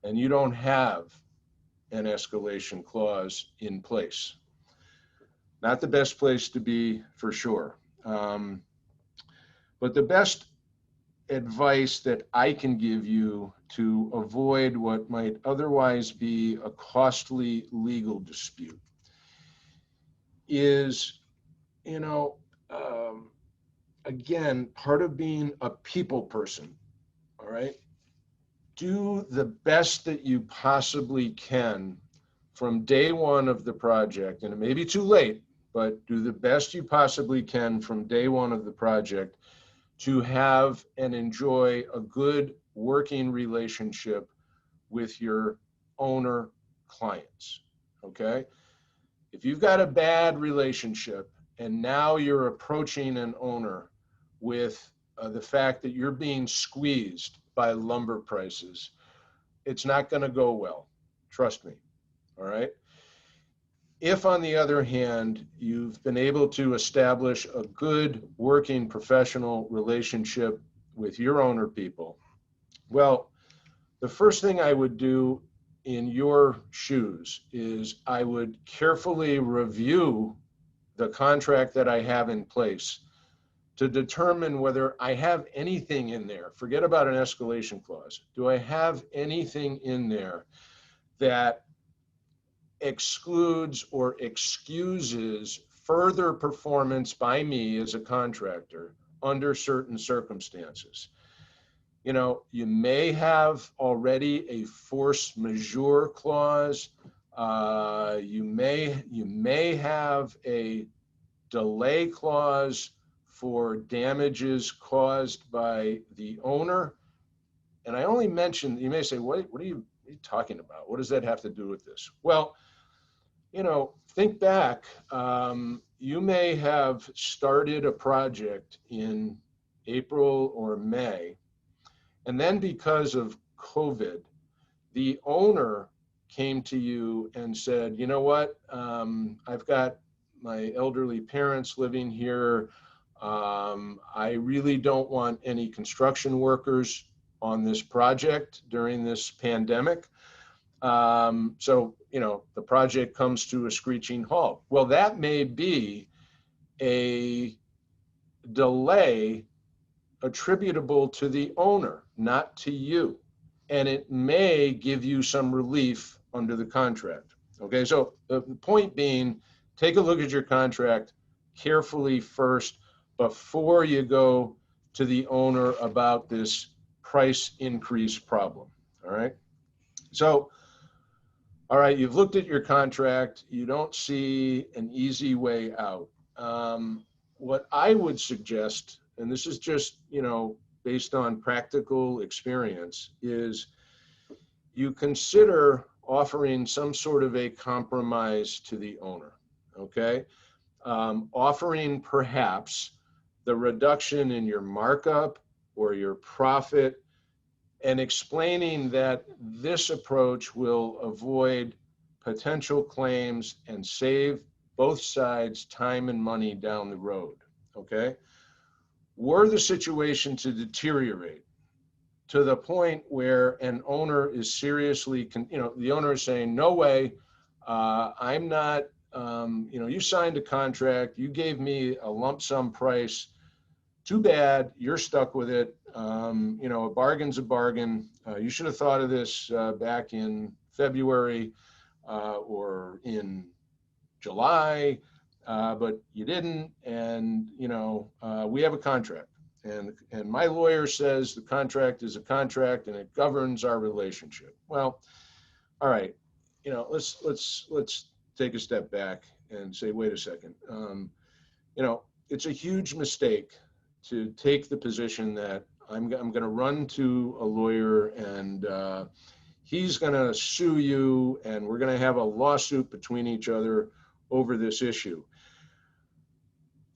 Speaker 6: and you don't have an escalation clause in place. Not the best place to be, for sure. But the best advice that I can give you to avoid what might otherwise be a costly legal dispute is, you know, again, part of being a people person, all right? Do the best that you possibly can from day one of the project, and it may be too late, but do the best you possibly can from day one of the project to have and enjoy a good working relationship with your owner clients, okay? If you've got a bad relationship and now you're approaching an owner with the fact that you're being squeezed by lumber prices, it's not going to go well. Trust me. All right. If, on the other hand, you've been able to establish a good working professional relationship with your owner people, well, the first thing I would do in your shoes is I would carefully review the contract that I have in place to determine whether I have anything in there. Forget about an escalation clause. Do I have anything in there that excludes or excuses further performance by me as a contractor under certain circumstances? You know, you may have already a force majeure clause. You may have a delay clause for damages caused by the owner. And I only mentioned, you may say, what are you talking about? What does that have to do with this? Well, you know, think back. You may have started a project in April or May, and then because of COVID, the owner came to you and said, you know what, I've got my elderly parents living here. I really don't want any construction workers on this project during this pandemic. So, you know, the project comes to a screeching halt. Well, that may be a delay attributable to the owner, not to you. And it may give you some relief under the contract. Okay, so the point being, take a look at your contract carefully first before you go to the owner about this price increase problem. All right. So, all right, you've looked at your contract. You don't see an easy way out. What I would suggest, and this is just, you know, based on practical experience, is you consider offering some sort of a compromise to the owner, okay? Offering perhaps the reduction in your markup or your profit, and explaining that this approach will avoid potential claims and save both sides time and money down the road, okay? Were the situation to deteriorate to the point where an owner is seriously, you know, the owner is saying, no way, I'm not, you know, you signed a contract, you gave me a lump sum price, too bad, you're stuck with it. You know, a bargain's a bargain. You should have thought of this back in February. or in July, but you didn't, and we have a contract, and my lawyer says the contract is a contract and it governs our relationship. Well, all right, let's take a step back and say, wait a second. It's a huge mistake to take the position that I'm going to run to a lawyer and he's going to sue you and we're going to have a lawsuit between each other over this issue.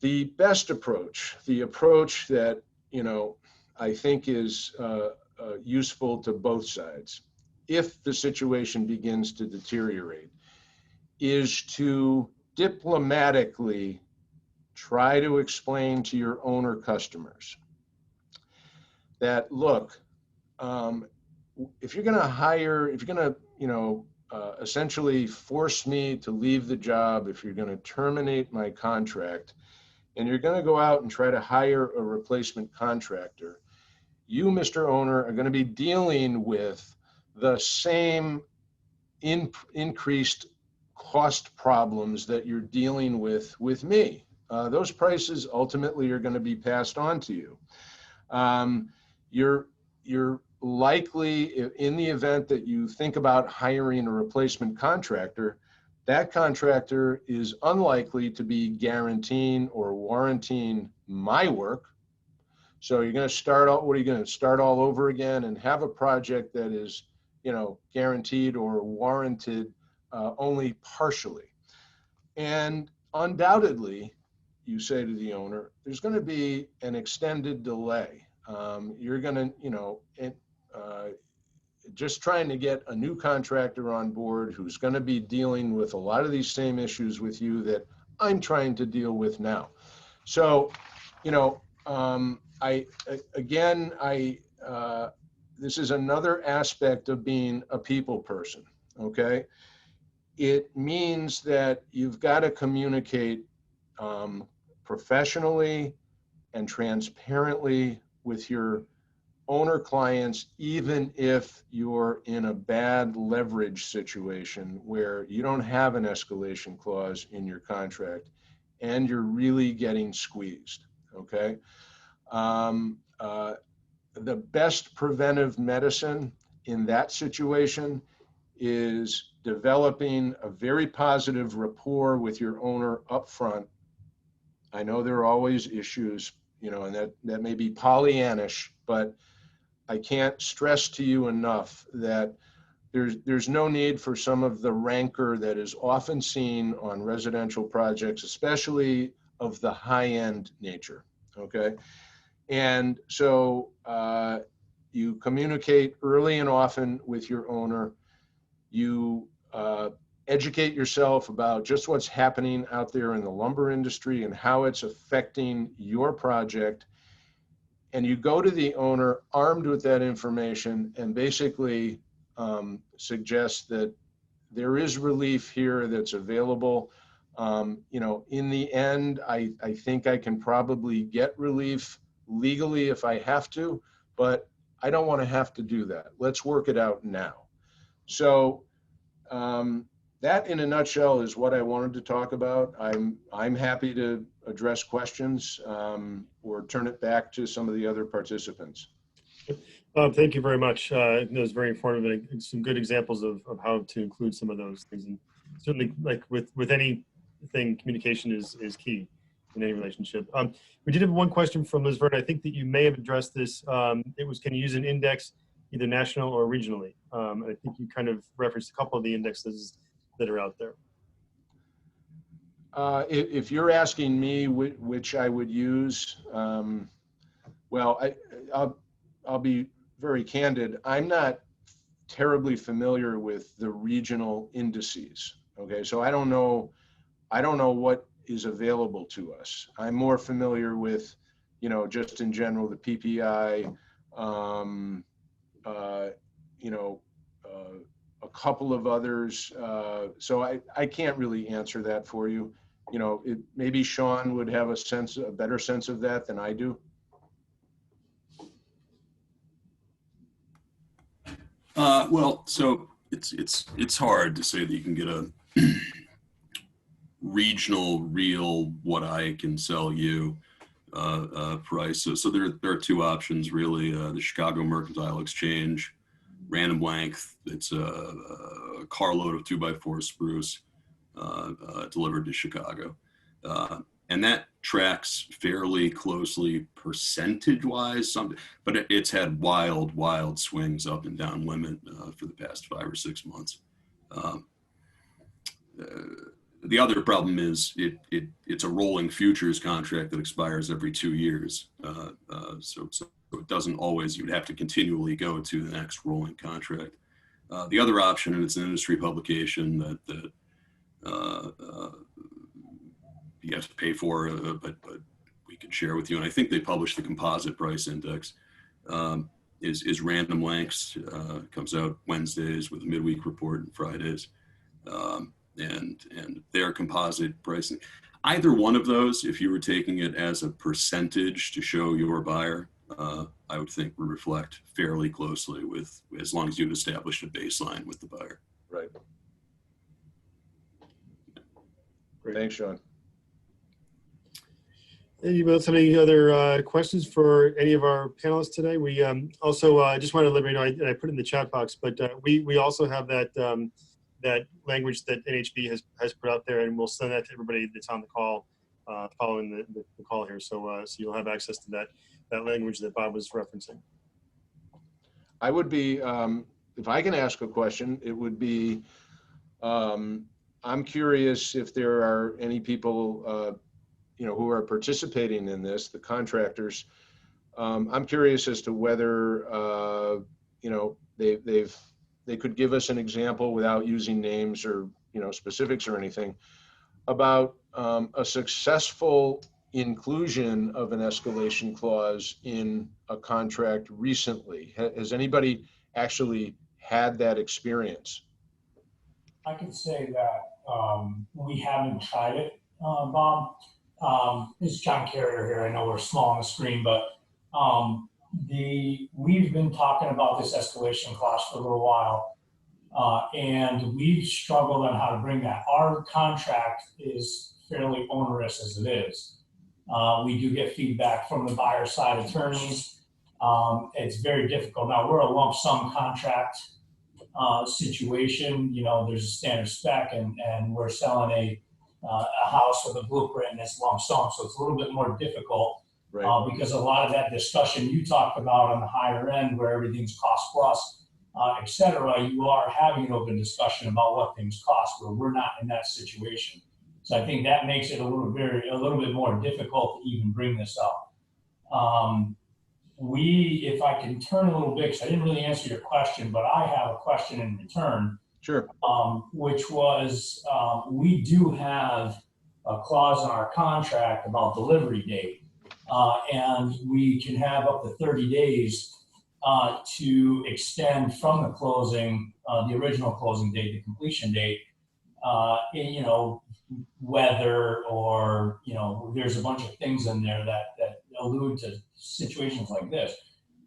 Speaker 6: The best approach, the approach that, I think is useful to both sides, if the situation begins to deteriorate, is to diplomatically try to explain to your owner customers that, look, if you're going to essentially force me to leave the job, if you're going to terminate my contract, and you're going to go out and try to hire a replacement contractor, you, Mr. Owner, are going to be dealing with the same increased cost problems that you're dealing with me. Those prices ultimately are going to be passed on to you. You're likely, in the event that you think about hiring a replacement contractor, that contractor is unlikely to be guaranteeing or warranting my work. So you're going to start out, what are you going to start all over again and have a project that is, guaranteed or warranted only partially. And undoubtedly, you say to the owner, there's going to be an extended delay. You're going to, just trying to get a new contractor on board who's going to be dealing with a lot of these same issues with you that I'm trying to deal with now. So, this is another aspect of being a people person, okay? It means that you've got to communicate professionally and transparently with your owner clients, even if you're in a bad leverage situation where you don't have an escalation clause in your contract and you're really getting squeezed, okay? The best preventive medicine in that situation is developing a very positive rapport with your owner up front. I know there are always issues, and that may be Pollyannish, but I can't stress to you enough that there's no need for some of the rancor that is often seen on residential projects, especially of the high-end nature, okay? And so you communicate early and often with your owner. You educate yourself about just what's happening out there in the lumber industry and how it's affecting your project. And you go to the owner armed with that information and basically suggest that there is relief here that's available. In the end, I think I can probably get relief legally if I have to, but I don't want to have to do that. Let's work it out now. So that in a nutshell is what I wanted to talk about. I'm happy to address questions or turn it back to some of the other participants.
Speaker 1: Thank you very much. That was very informative and some good examples of how to include some of those things. And certainly, like with anything, communication is key in any relationship. We did have one question from Liz Verne. I think that you may have addressed this. It was, can you use an index either national or regionally? I think you kind of referenced a couple of the indexes that are out there.
Speaker 6: If you're asking me which I would use, well, I'll be very candid. I'm not terribly familiar with the regional indices. Okay, so I don't know what is available to us. I'm more familiar with, just in general, the PPI, a couple of others. So I can't really answer that for you. Maybe Sean would have a better sense of that than I do.
Speaker 5: Well, so it's hard to say that you can get a regional, real, what I can sell you price. So there are two options really: the Chicago Mercantile Exchange, random length. It's a carload of 2x4 spruce delivered to Chicago. And that tracks fairly closely percentage-wise, but it's had wild swings up and down limit for the past 5 or 6 months. The other problem is it's a rolling futures contract that expires every 2 years. So it doesn't always, you would have to continually go to the next rolling contract. The other option, and it's an industry publication that you have to pay for, but we can share with you. And I think they publish the composite price index, is random lengths, comes out Wednesdays with a midweek report and Fridays. And their composite pricing. Either one of those, if you were taking it as a percentage to show your buyer, I would think would reflect fairly closely with, as long as you've established a baseline with the buyer.
Speaker 6: Right.
Speaker 1: Great.
Speaker 6: Thanks, Sean.
Speaker 1: Anybody else have any other questions for any of our panelists today? We also just wanted to let you know, I put it in the chat box, but we also have that that language that NHB has put out there, and we'll send that to everybody that's on the call following the call here. So you'll have access to that language that Bob was referencing.
Speaker 6: I would be, if I can ask a question, it would be, I'm curious if there are any people, who are participating in this, the contractors. I'm curious as to whether, they could give us an example without using names or, specifics or anything about a successful inclusion of an escalation clause in a contract recently. Has anybody actually had that experience?
Speaker 7: I can say that we haven't tried it, Bob. This is John Carrier here. I know we're small on the screen, but we've been talking about this escalation clause for a little while, and we've struggled on how to bring that. Our contract is fairly onerous as it is. We do get feedback from the buyer side attorneys. It's very difficult. Now, we're a lump sum contract situation. There's a standard spec, and we're selling a house with a blueprint, and it's lump sum, so it's a little bit more difficult.
Speaker 6: Right.
Speaker 7: Because a lot of that discussion you talked about on the higher end, where everything's cost plus, et cetera, you are having an open discussion about what things cost, where we're not in that situation. So I think that makes it a little bit more difficult to even bring this up. If I can turn a little bit, because I didn't really answer your question, but I have a question in return.
Speaker 6: Sure.
Speaker 7: Which was, we do have a clause in our contract about delivery date. And we can have up to 30 days to extend from the closing, the original closing date, the completion date, weather or, there's a bunch of things in there that allude to situations like this.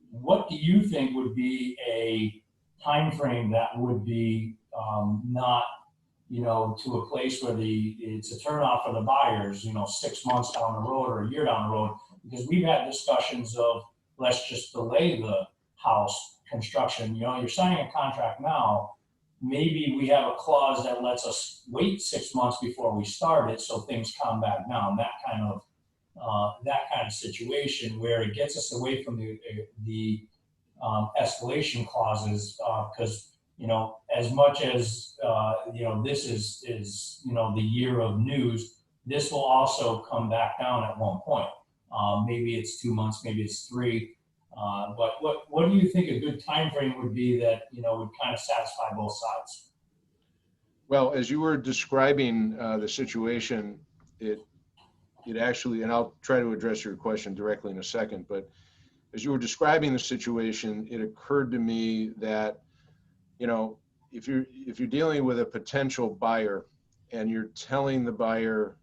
Speaker 7: What do you think would be a time frame that would be not, to a place where it's a turnoff for the buyers, 6 months down the road or a year down the road? Because we've had discussions of, let's just delay the house construction. You're signing a contract now. Maybe we have a clause that lets us wait 6 months before we start it, so things calm back down. That kind of situation where it gets us away from the escalation clauses, because as much as this is the year of news, this will also come back down at one point. Maybe it's 2 months, maybe it's 3. But what do you think a good time frame would be that would kind of satisfy both sides?
Speaker 6: Well, as you were describing the situation, it actually, and I'll try to address your question directly in a second, but as you were describing the situation, it occurred to me that if you're dealing with a potential buyer and you're telling the buyer,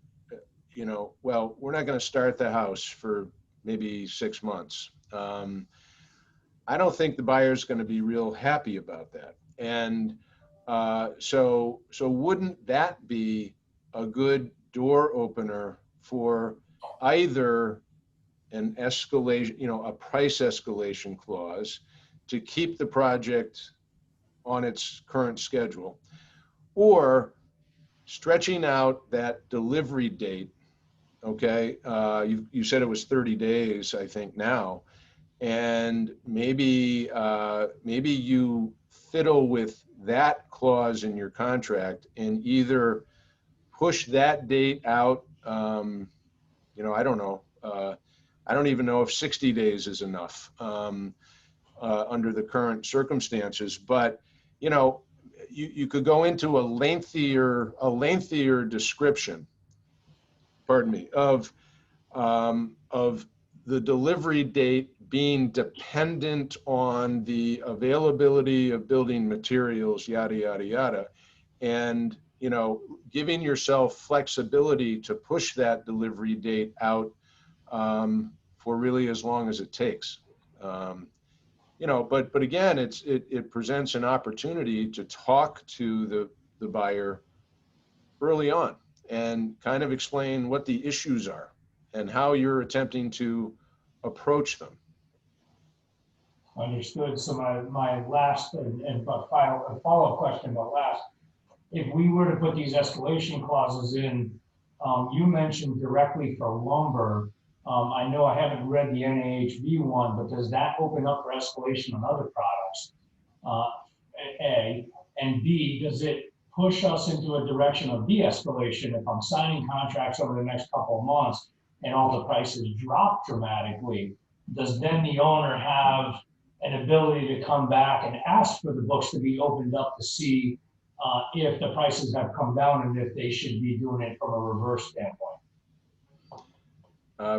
Speaker 6: well, we're not going to start the house for maybe 6 months. I don't think the buyer's going to be real happy about that. And So wouldn't that be a good door opener for either an escalation, a price escalation clause to keep the project on its current schedule, or stretching out that delivery date? Okay, you said it was 30 days, I think now, and maybe you fiddle with that clause in your contract and either push that date out. I don't know. I don't even know if 60 days is enough under the current circumstances, but you could go into a lengthier description, pardon me, of the delivery date being dependent on the availability of building materials, yada, yada, yada. And, giving yourself flexibility to push that delivery date out for really as long as it takes. But again, it presents an opportunity to talk to the buyer early on and kind of explain what the issues are and how you're attempting to approach them.
Speaker 7: Understood. So my last and follow-up question, but last, if we were to put these escalation clauses in, you mentioned directly for lumber. I know I haven't read the NAHB one, but does that open up for escalation on other products? A, and B, does it push us into a direction of de-escalation if I'm signing contracts over the next couple of months and all the prices drop dramatically? Does then the owner have an ability to come back and ask for the books to be opened up to see if the prices have come down and if they should be doing it from a reverse standpoint?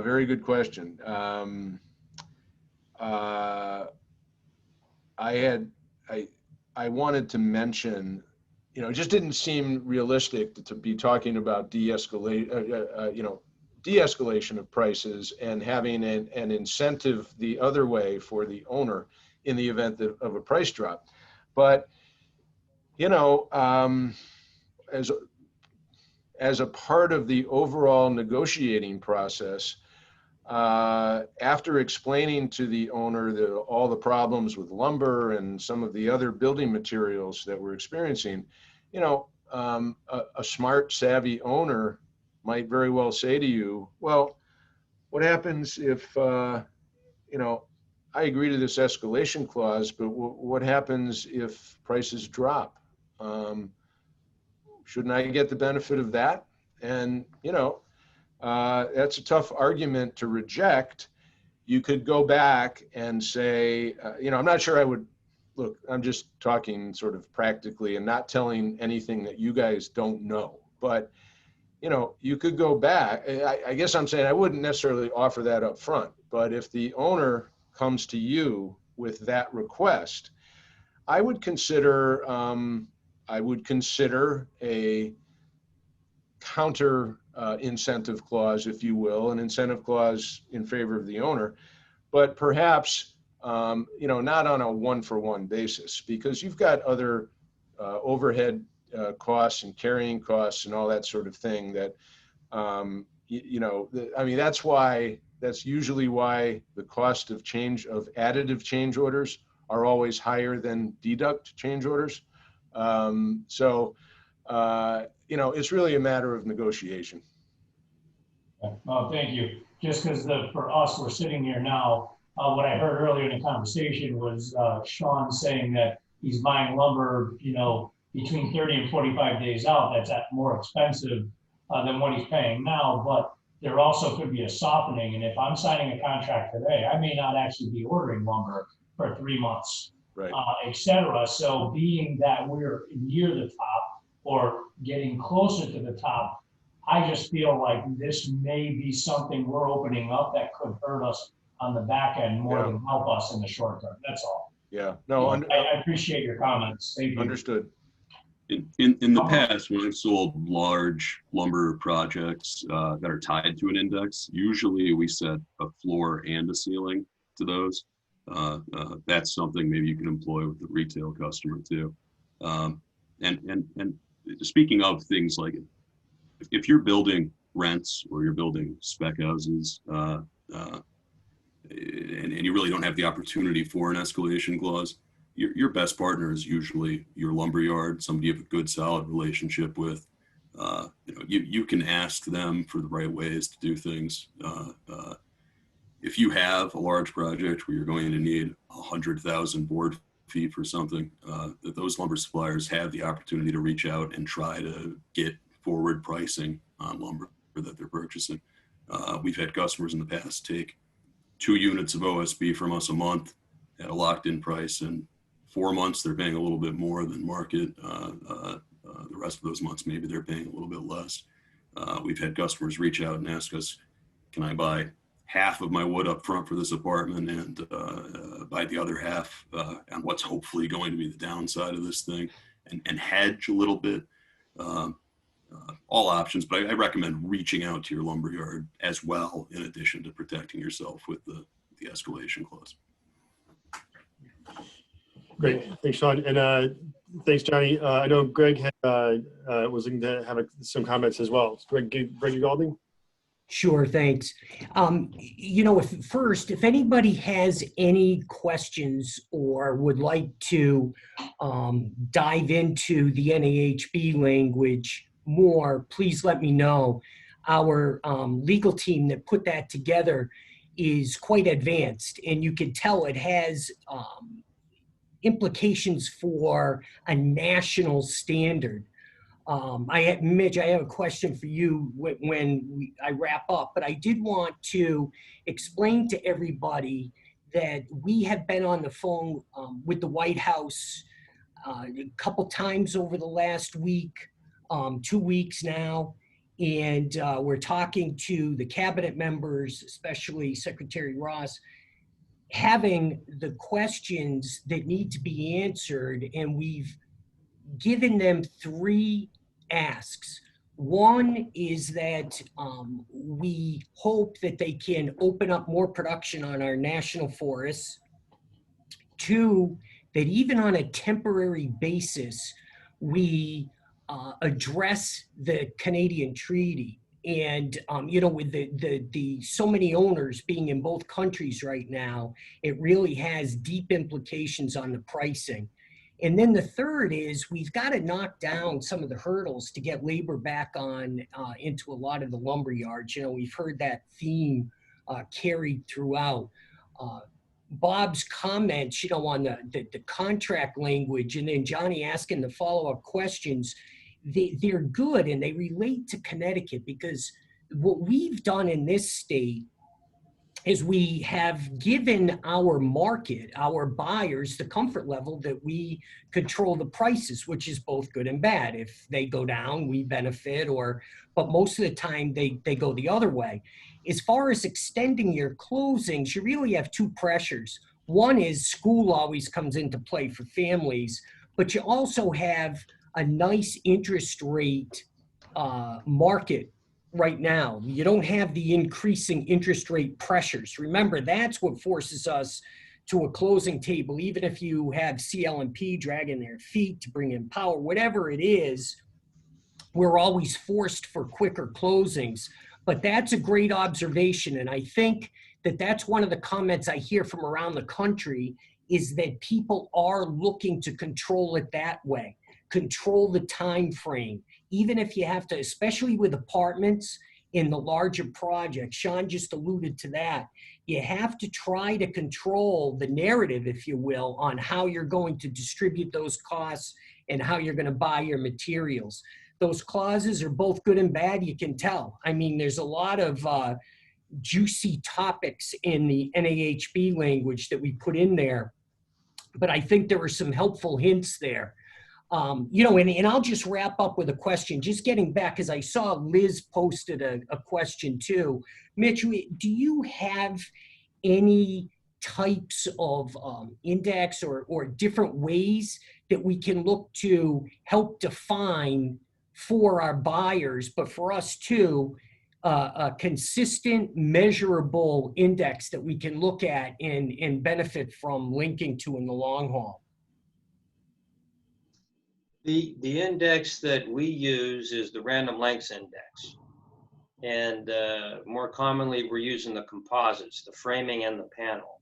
Speaker 6: Very good question. I wanted to mention, it just didn't seem realistic to be talking about de-escalation of prices and having an incentive the other way for the owner in the event of a price drop. But, as a part of the overall negotiating process, after explaining to the owner all the problems with lumber and some of the other building materials that we're experiencing, a smart, savvy owner might very well say to you, well, what happens if, I agree to this escalation clause, but what happens if prices drop? Shouldn't I get the benefit of that? And, that's a tough argument to reject. You could go back and say, I'm not sure I would, look, I'm just talking sort of practically and not telling anything that you guys don't know. But, you could go back. I guess I'm saying I wouldn't necessarily offer that up front. But if the owner comes to you with that request, I would consider a counter incentive clause, if you will, an incentive clause in favor of the owner, but perhaps not on a one-for-one basis, because you've got other overhead costs and carrying costs and all that sort of thing that that's usually why the cost of additive change orders are always higher than deduct change orders. It's really a matter of negotiation.
Speaker 7: Oh, thank you. Just because for us, we're sitting here now. What I heard earlier in the conversation was Sean saying that he's buying lumber, between 30 and 45 days out. That's more expensive than what he's paying now. But there also could be a softening. And if I'm signing a contract today, I may not actually be ordering lumber for 3 months,
Speaker 6: right,
Speaker 7: et cetera. So being that we're near the top or getting closer to the top, I just feel like this may be something we're opening up that could hurt us on the back end more than help us in the short term. That's all.
Speaker 6: Yeah. No,
Speaker 7: I appreciate your comments. Thank you.
Speaker 6: Understood.
Speaker 5: In the past, when I've sold large lumber projects that are tied to an index, usually we set a floor and a ceiling to those. That's something maybe you can employ with the retail customer too. And speaking of things like, if you're building rents or you're building spec houses, and you really don't have the opportunity for an escalation clause, your best partner is usually your lumberyard, somebody you have a good, solid relationship with. You can ask them for the right ways to do things. If you have a large project where you're going to need 100,000 board feet for something, that those lumber suppliers have the opportunity to reach out and try to get forward pricing on lumber that they're purchasing. We've had customers in the past take 2 units of OSB from us a month at a locked-in price, and 4 months they're paying a little bit more than market. The rest of those months, maybe they're paying a little bit less. We've had customers reach out and ask us, can I buy half of my wood up front for this apartment and buy the other half on what's hopefully going to be the downside of this thing, and hedge a little bit. All options, but I recommend reaching out to your lumberyard as well, in addition to protecting yourself with the escalation clause.
Speaker 1: Great, thanks, Sean, and thanks, Johnny. I know Greg had, was looking to have some comments as well. Greg Galding.
Speaker 8: Sure, thanks. If anybody has any questions or would like to dive into the NAHB language more, please let me know. Our legal team that put that together is quite advanced, and you can tell it has implications for a national standard. Mitch, I have a question for you when I wrap up, but I did want to explain to everybody that we have been on the phone with the White House a couple times over the last week, 2 weeks now, and we're talking to the cabinet members, especially Secretary Ross, having the questions that need to be answered, and we've given them 3 asks. One is that we hope that they can open up more production on our national forests. 2, that even on a temporary basis, we address the Canadian treaty. And, with the so many owners being in both countries right now, it really has deep implications on the pricing. And then the third is we've got to knock down some of the hurdles to get labor back on into a lot of the lumber yards. We've heard that theme carried throughout. Bob's comments, on the contract language, and then Johnny asking the follow-up questions, they're good, and they relate to Connecticut, because what we've done in this state is we have given our market, our buyers, the comfort level that we control the prices, which is both good and bad. If they go down, we benefit, but most of the time they go the other way. As far as extending your closings, you really have 2 pressures. One is school always comes into play for families, but you also have a nice interest rate market right now. You don't have the increasing interest rate pressures. Remember, that's what forces us to a closing table. Even if you have CL&P dragging their feet to bring in power, whatever it is, we're always forced for quicker closings. But that's a great observation. And I think that that's one of the comments I hear from around the country, is that people are looking to control it that way, control the time frame. Even if you have to, especially with apartments in the larger projects, Sean just alluded to that, you have to try to control the narrative, if you will, on how you're going to distribute those costs and how you're going to buy your materials. Those clauses are both good and bad, you can tell. I mean, there's a lot of juicy topics in the NAHB language that we put in there, but I think there were some helpful hints there. And I'll just wrap up with a question, just getting back, because I saw Liz posted a question too. Mitch, do you have any types of index or different ways that we can look to help define for our buyers, but for us too, a consistent, measurable index that we can look at and benefit from linking to in the long haul?
Speaker 4: The index that we use is the Random Lengths Index. And more commonly, we're using the composites, the framing and the panel.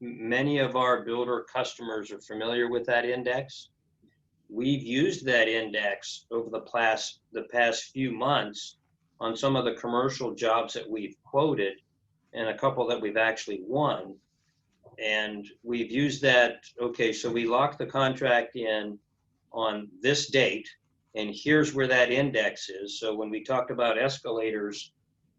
Speaker 4: Many of our builder customers are familiar with that index. We've used that index over the past few months on some of the commercial jobs that we've quoted and a couple that we've actually won. And we've used that, okay, so we locked the contract in on this date, and here's where that index is. So when we talked about escalators,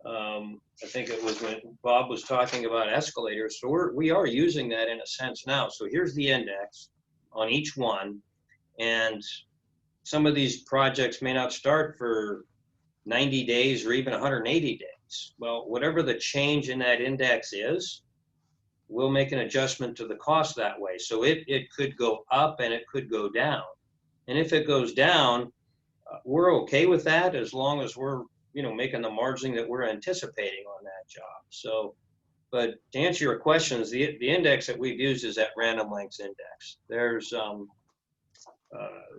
Speaker 4: I think it was when Bob was talking about escalators. So we are using that in a sense now. So here's the index on each one. And some of these projects may not start for 90 days or even 180 days. Well, whatever the change in that index is, we'll make an adjustment to the cost that way. So it could go up and it could go down. And if it goes down, we're okay with that as long as we're, making the margin that we're anticipating on that job. So, but to answer your questions, the index that we've used is that Random Lengths Index. There's,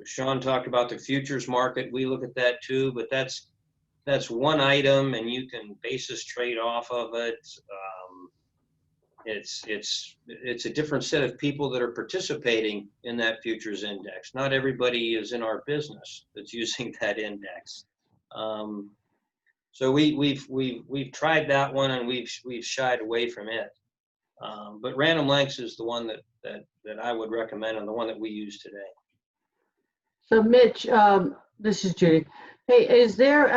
Speaker 4: Sean talked about the futures market. We look at that too, but that's one item and you can basis trade off of it. It's a different set of people that are participating in that futures index. Not everybody is in our business that's using that index. So we've tried that one and we've shied away from it. But Random Lengths is the one that I would recommend and the one that we use today.
Speaker 2: So Mitch, this is Judy. Hey, is there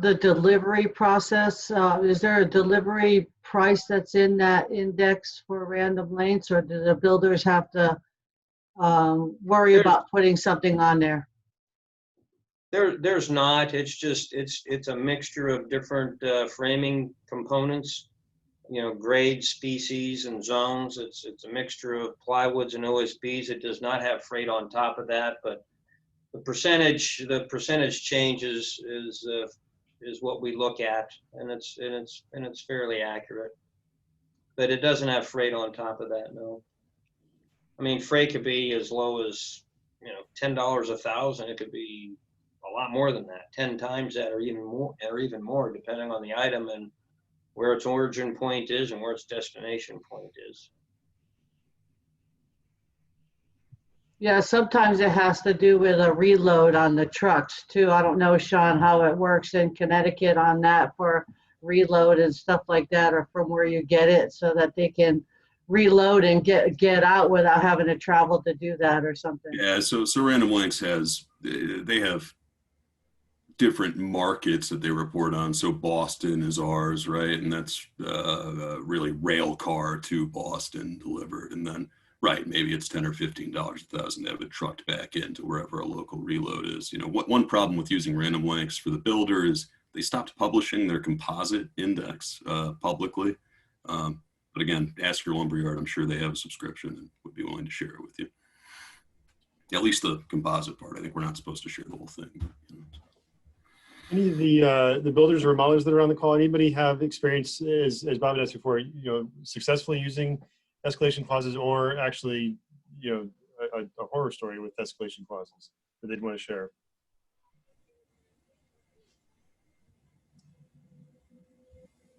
Speaker 2: the delivery process? Is there a delivery price that's in that index for Random Lengths, or do the builders have to worry about putting something on there?
Speaker 4: There's not. It's just it's a mixture of different framing components, grade, species, and zones. It's a mixture of plywoods and OSBs. It does not have freight on top of that, but the percentage changes is what we look at, and it's fairly accurate. But it doesn't have freight on top of that, no. I mean, freight could be as low as $10 1,000. It could be a lot more than that, 10 times that, or even more, depending on the item and where its origin point is and where its destination point is.
Speaker 2: Yeah, sometimes it has to do with a reload on the trucks too. I don't know, Sean, how it works in Connecticut on that for reload and stuff like that, or from where you get it, so that they can reload and get out without having to travel to do that or something.
Speaker 5: Yeah, so Random Lengths they have different markets that they report on. So Boston is ours, right? And that's really rail car to Boston delivered. And then, right, maybe it's $10 or $15 1,000 to have it trucked back into wherever a local reload is. One problem with using Random Lengths for the builder is they stopped publishing their composite index publicly. But again, ask your lumberyard. I'm sure they have a subscription and would be willing to share it with you. At least the composite part. I think we're not supposed to share the whole thing.
Speaker 1: Any of the builders or remodelers that are on the call, anybody have experience, as Bob had asked before, successfully using escalation clauses, or actually, a horror story with escalation clauses that they'd want to share?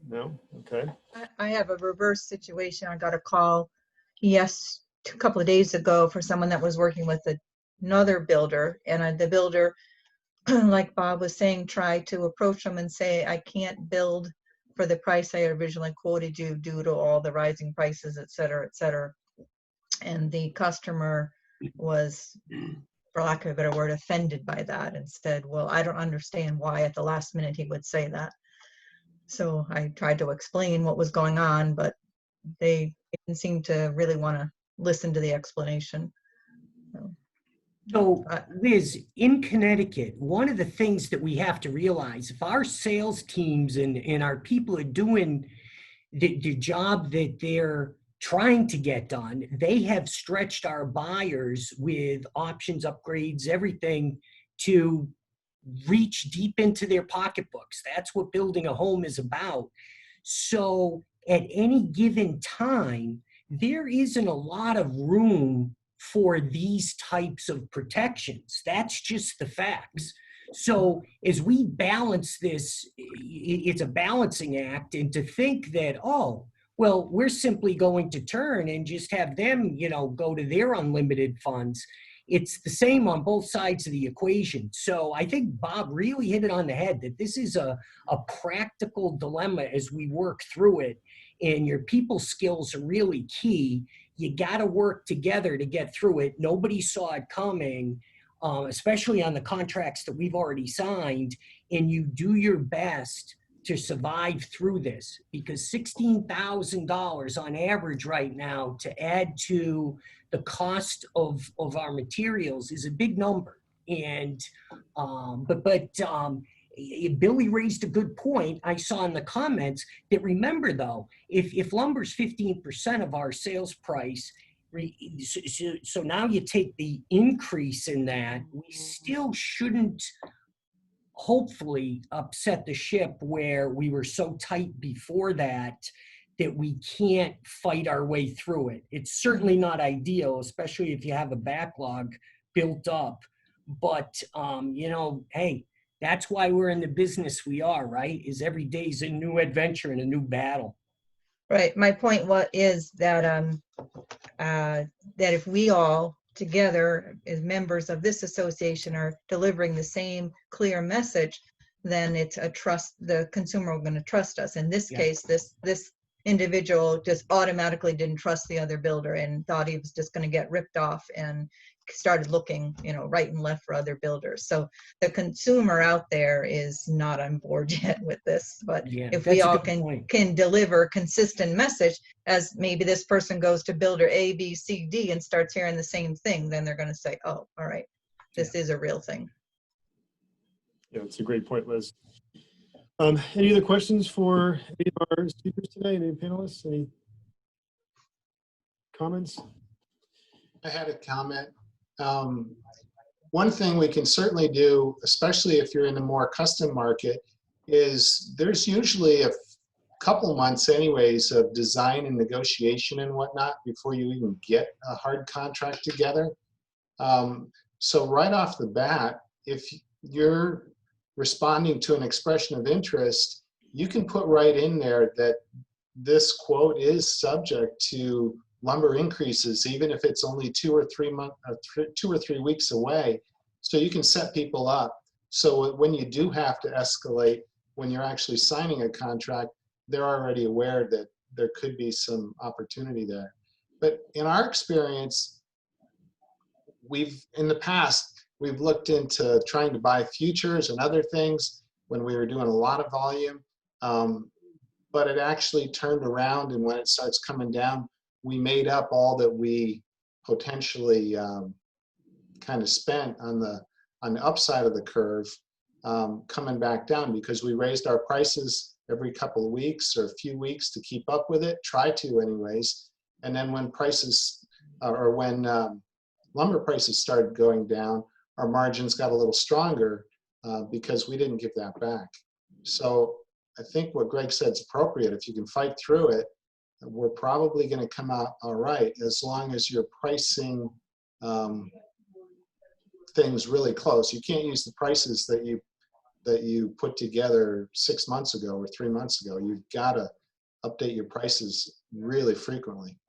Speaker 1: No? Okay.
Speaker 9: I have a reverse situation. I got a call, a couple of days ago, for someone that was working with another builder, and the builder, like Bob was saying, tried to approach them and say, I can't build for the price I originally quoted you due to all the rising prices, et cetera, et cetera. And the customer was, for lack of a better word, offended by that and said, well, I don't understand why at the last minute he would say that. So I tried to explain what was going on, but they didn't seem to really want to listen to the explanation.
Speaker 8: So, Liz, in Connecticut, one of the things that we have to realize, if our sales teams and our people are doing the job that they're trying to get done, they have stretched our buyers with options, upgrades, everything to reach deep into their pocketbooks. That's what building a home is about. So at any given time, there isn't a lot of room for these types of protections. That's just the facts. So as we balance this, it's a balancing act, and to think that, oh, well, we're simply going to turn and just have them, you know, go to their unlimited funds. It's the same on both sides of the equation. So I think Bob really hit it on the head that this is a practical dilemma as we work through it. And your people skills are really key. You got to work together to get through it. Nobody saw it coming, especially on the contracts that we've already signed. And you do your best to survive through this, because $16,000 on average right now to add to the cost of our materials is a big number. And Billy raised a good point. I saw in the comments that, remember though, if lumber's 15% of our sales price, so now you take the increase in that, we still shouldn't hopefully upset the ship where we were so tight before that we can't fight our way through it. It's certainly not ideal, especially if you have a backlog built up. But, you know, hey, that's why we're in the business we are, right? Is every day's a new adventure and a new battle.
Speaker 9: Right. My point is that that if we all together as members of this association are delivering the same clear message, then it's a trust. The consumer going to trust us. In this case, this individual just automatically didn't trust the other builder and thought he was just going to get ripped off and started looking, you know, right and left for other builders. So the consumer out there is not on board yet with this. But if we all can deliver a consistent message, as maybe this person goes to builder A, B, C, D and starts hearing the same thing, then they're going to say, oh, all right, this is a real thing.
Speaker 1: Yeah, it's a great point, Liz. Any other questions for any of our speakers today? Any panelists? Any comments?
Speaker 10: I had a comment. One thing we can certainly do, especially if you're in a more custom market, is there's usually a couple months anyways of design and negotiation and whatnot before you even get a hard contract together. So right off the bat, if you're responding to an expression of interest, you can put right in there that this quote is subject to lumber increases, even if it's only 2 or 3 weeks away. So you can set people up. So when you do have to escalate, when you're actually signing a contract, they're already aware that there could be some opportunity there. But in our experience, in the past, we've looked into trying to buy futures and other things when we were doing a lot of volume, but it actually turned around, and when it starts coming down, we made up all that we potentially kind of spent on the upside of the curve, coming back down, because we raised our prices every couple of weeks or a few weeks to keep up with it, try to anyways. And then when prices, or when lumber prices started going down, our margins got a little stronger because we didn't give that back. So I think what Greg said is appropriate. If you can fight through it, we're probably going to come out all right, as long as you're pricing things really close. You can't use the prices that you put together 6 months ago or 3 months ago. You've got to update your prices really frequently.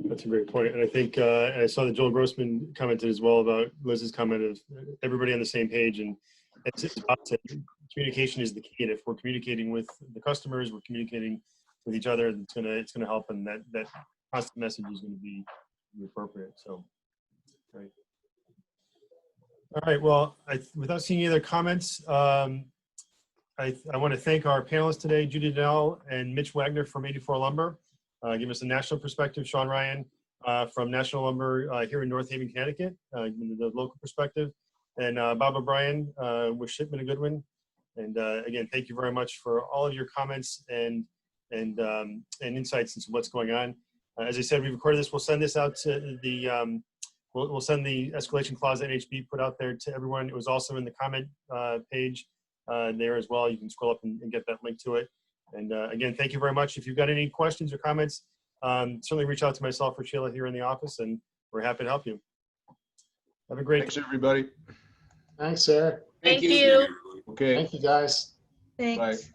Speaker 1: That's a great point. And I think, and I saw that Joel Grossman commented as well about Liz's comment of everybody on the same page. And as Bob said, communication is the key. And if we're communicating with the customers, we're communicating with each other, it's gonna help, and that constant message is going to be appropriate. So, right. All right. Well, without seeing any other comments, I want to thank our panelists today, Judy Dell and Mitch Wagner from 84 Lumber. Give us a national perspective, Sean Ryan from National Lumber here in North Haven, Connecticut, the local perspective, and Bob O'Brien with Shipman and Goodwin. And again, thank you very much for all of your comments and insights into what's going on. As I said, we recorded this. We'll send this out to the we'll send the escalation clause that NHB put out there to everyone. It was also in the comment page there as well. You can scroll up and get that link to it. And again, thank you very much. If you've got any questions or comments, certainly reach out to myself or Sheila here in the office, and we're happy to help you. Have a great
Speaker 6: Thanks, everybody.
Speaker 10: Thanks, Eric.
Speaker 3: Thank
Speaker 4: you.
Speaker 3: you.
Speaker 6: Okay,
Speaker 10: Thank you, guys.
Speaker 9: Thanks.
Speaker 6: bye.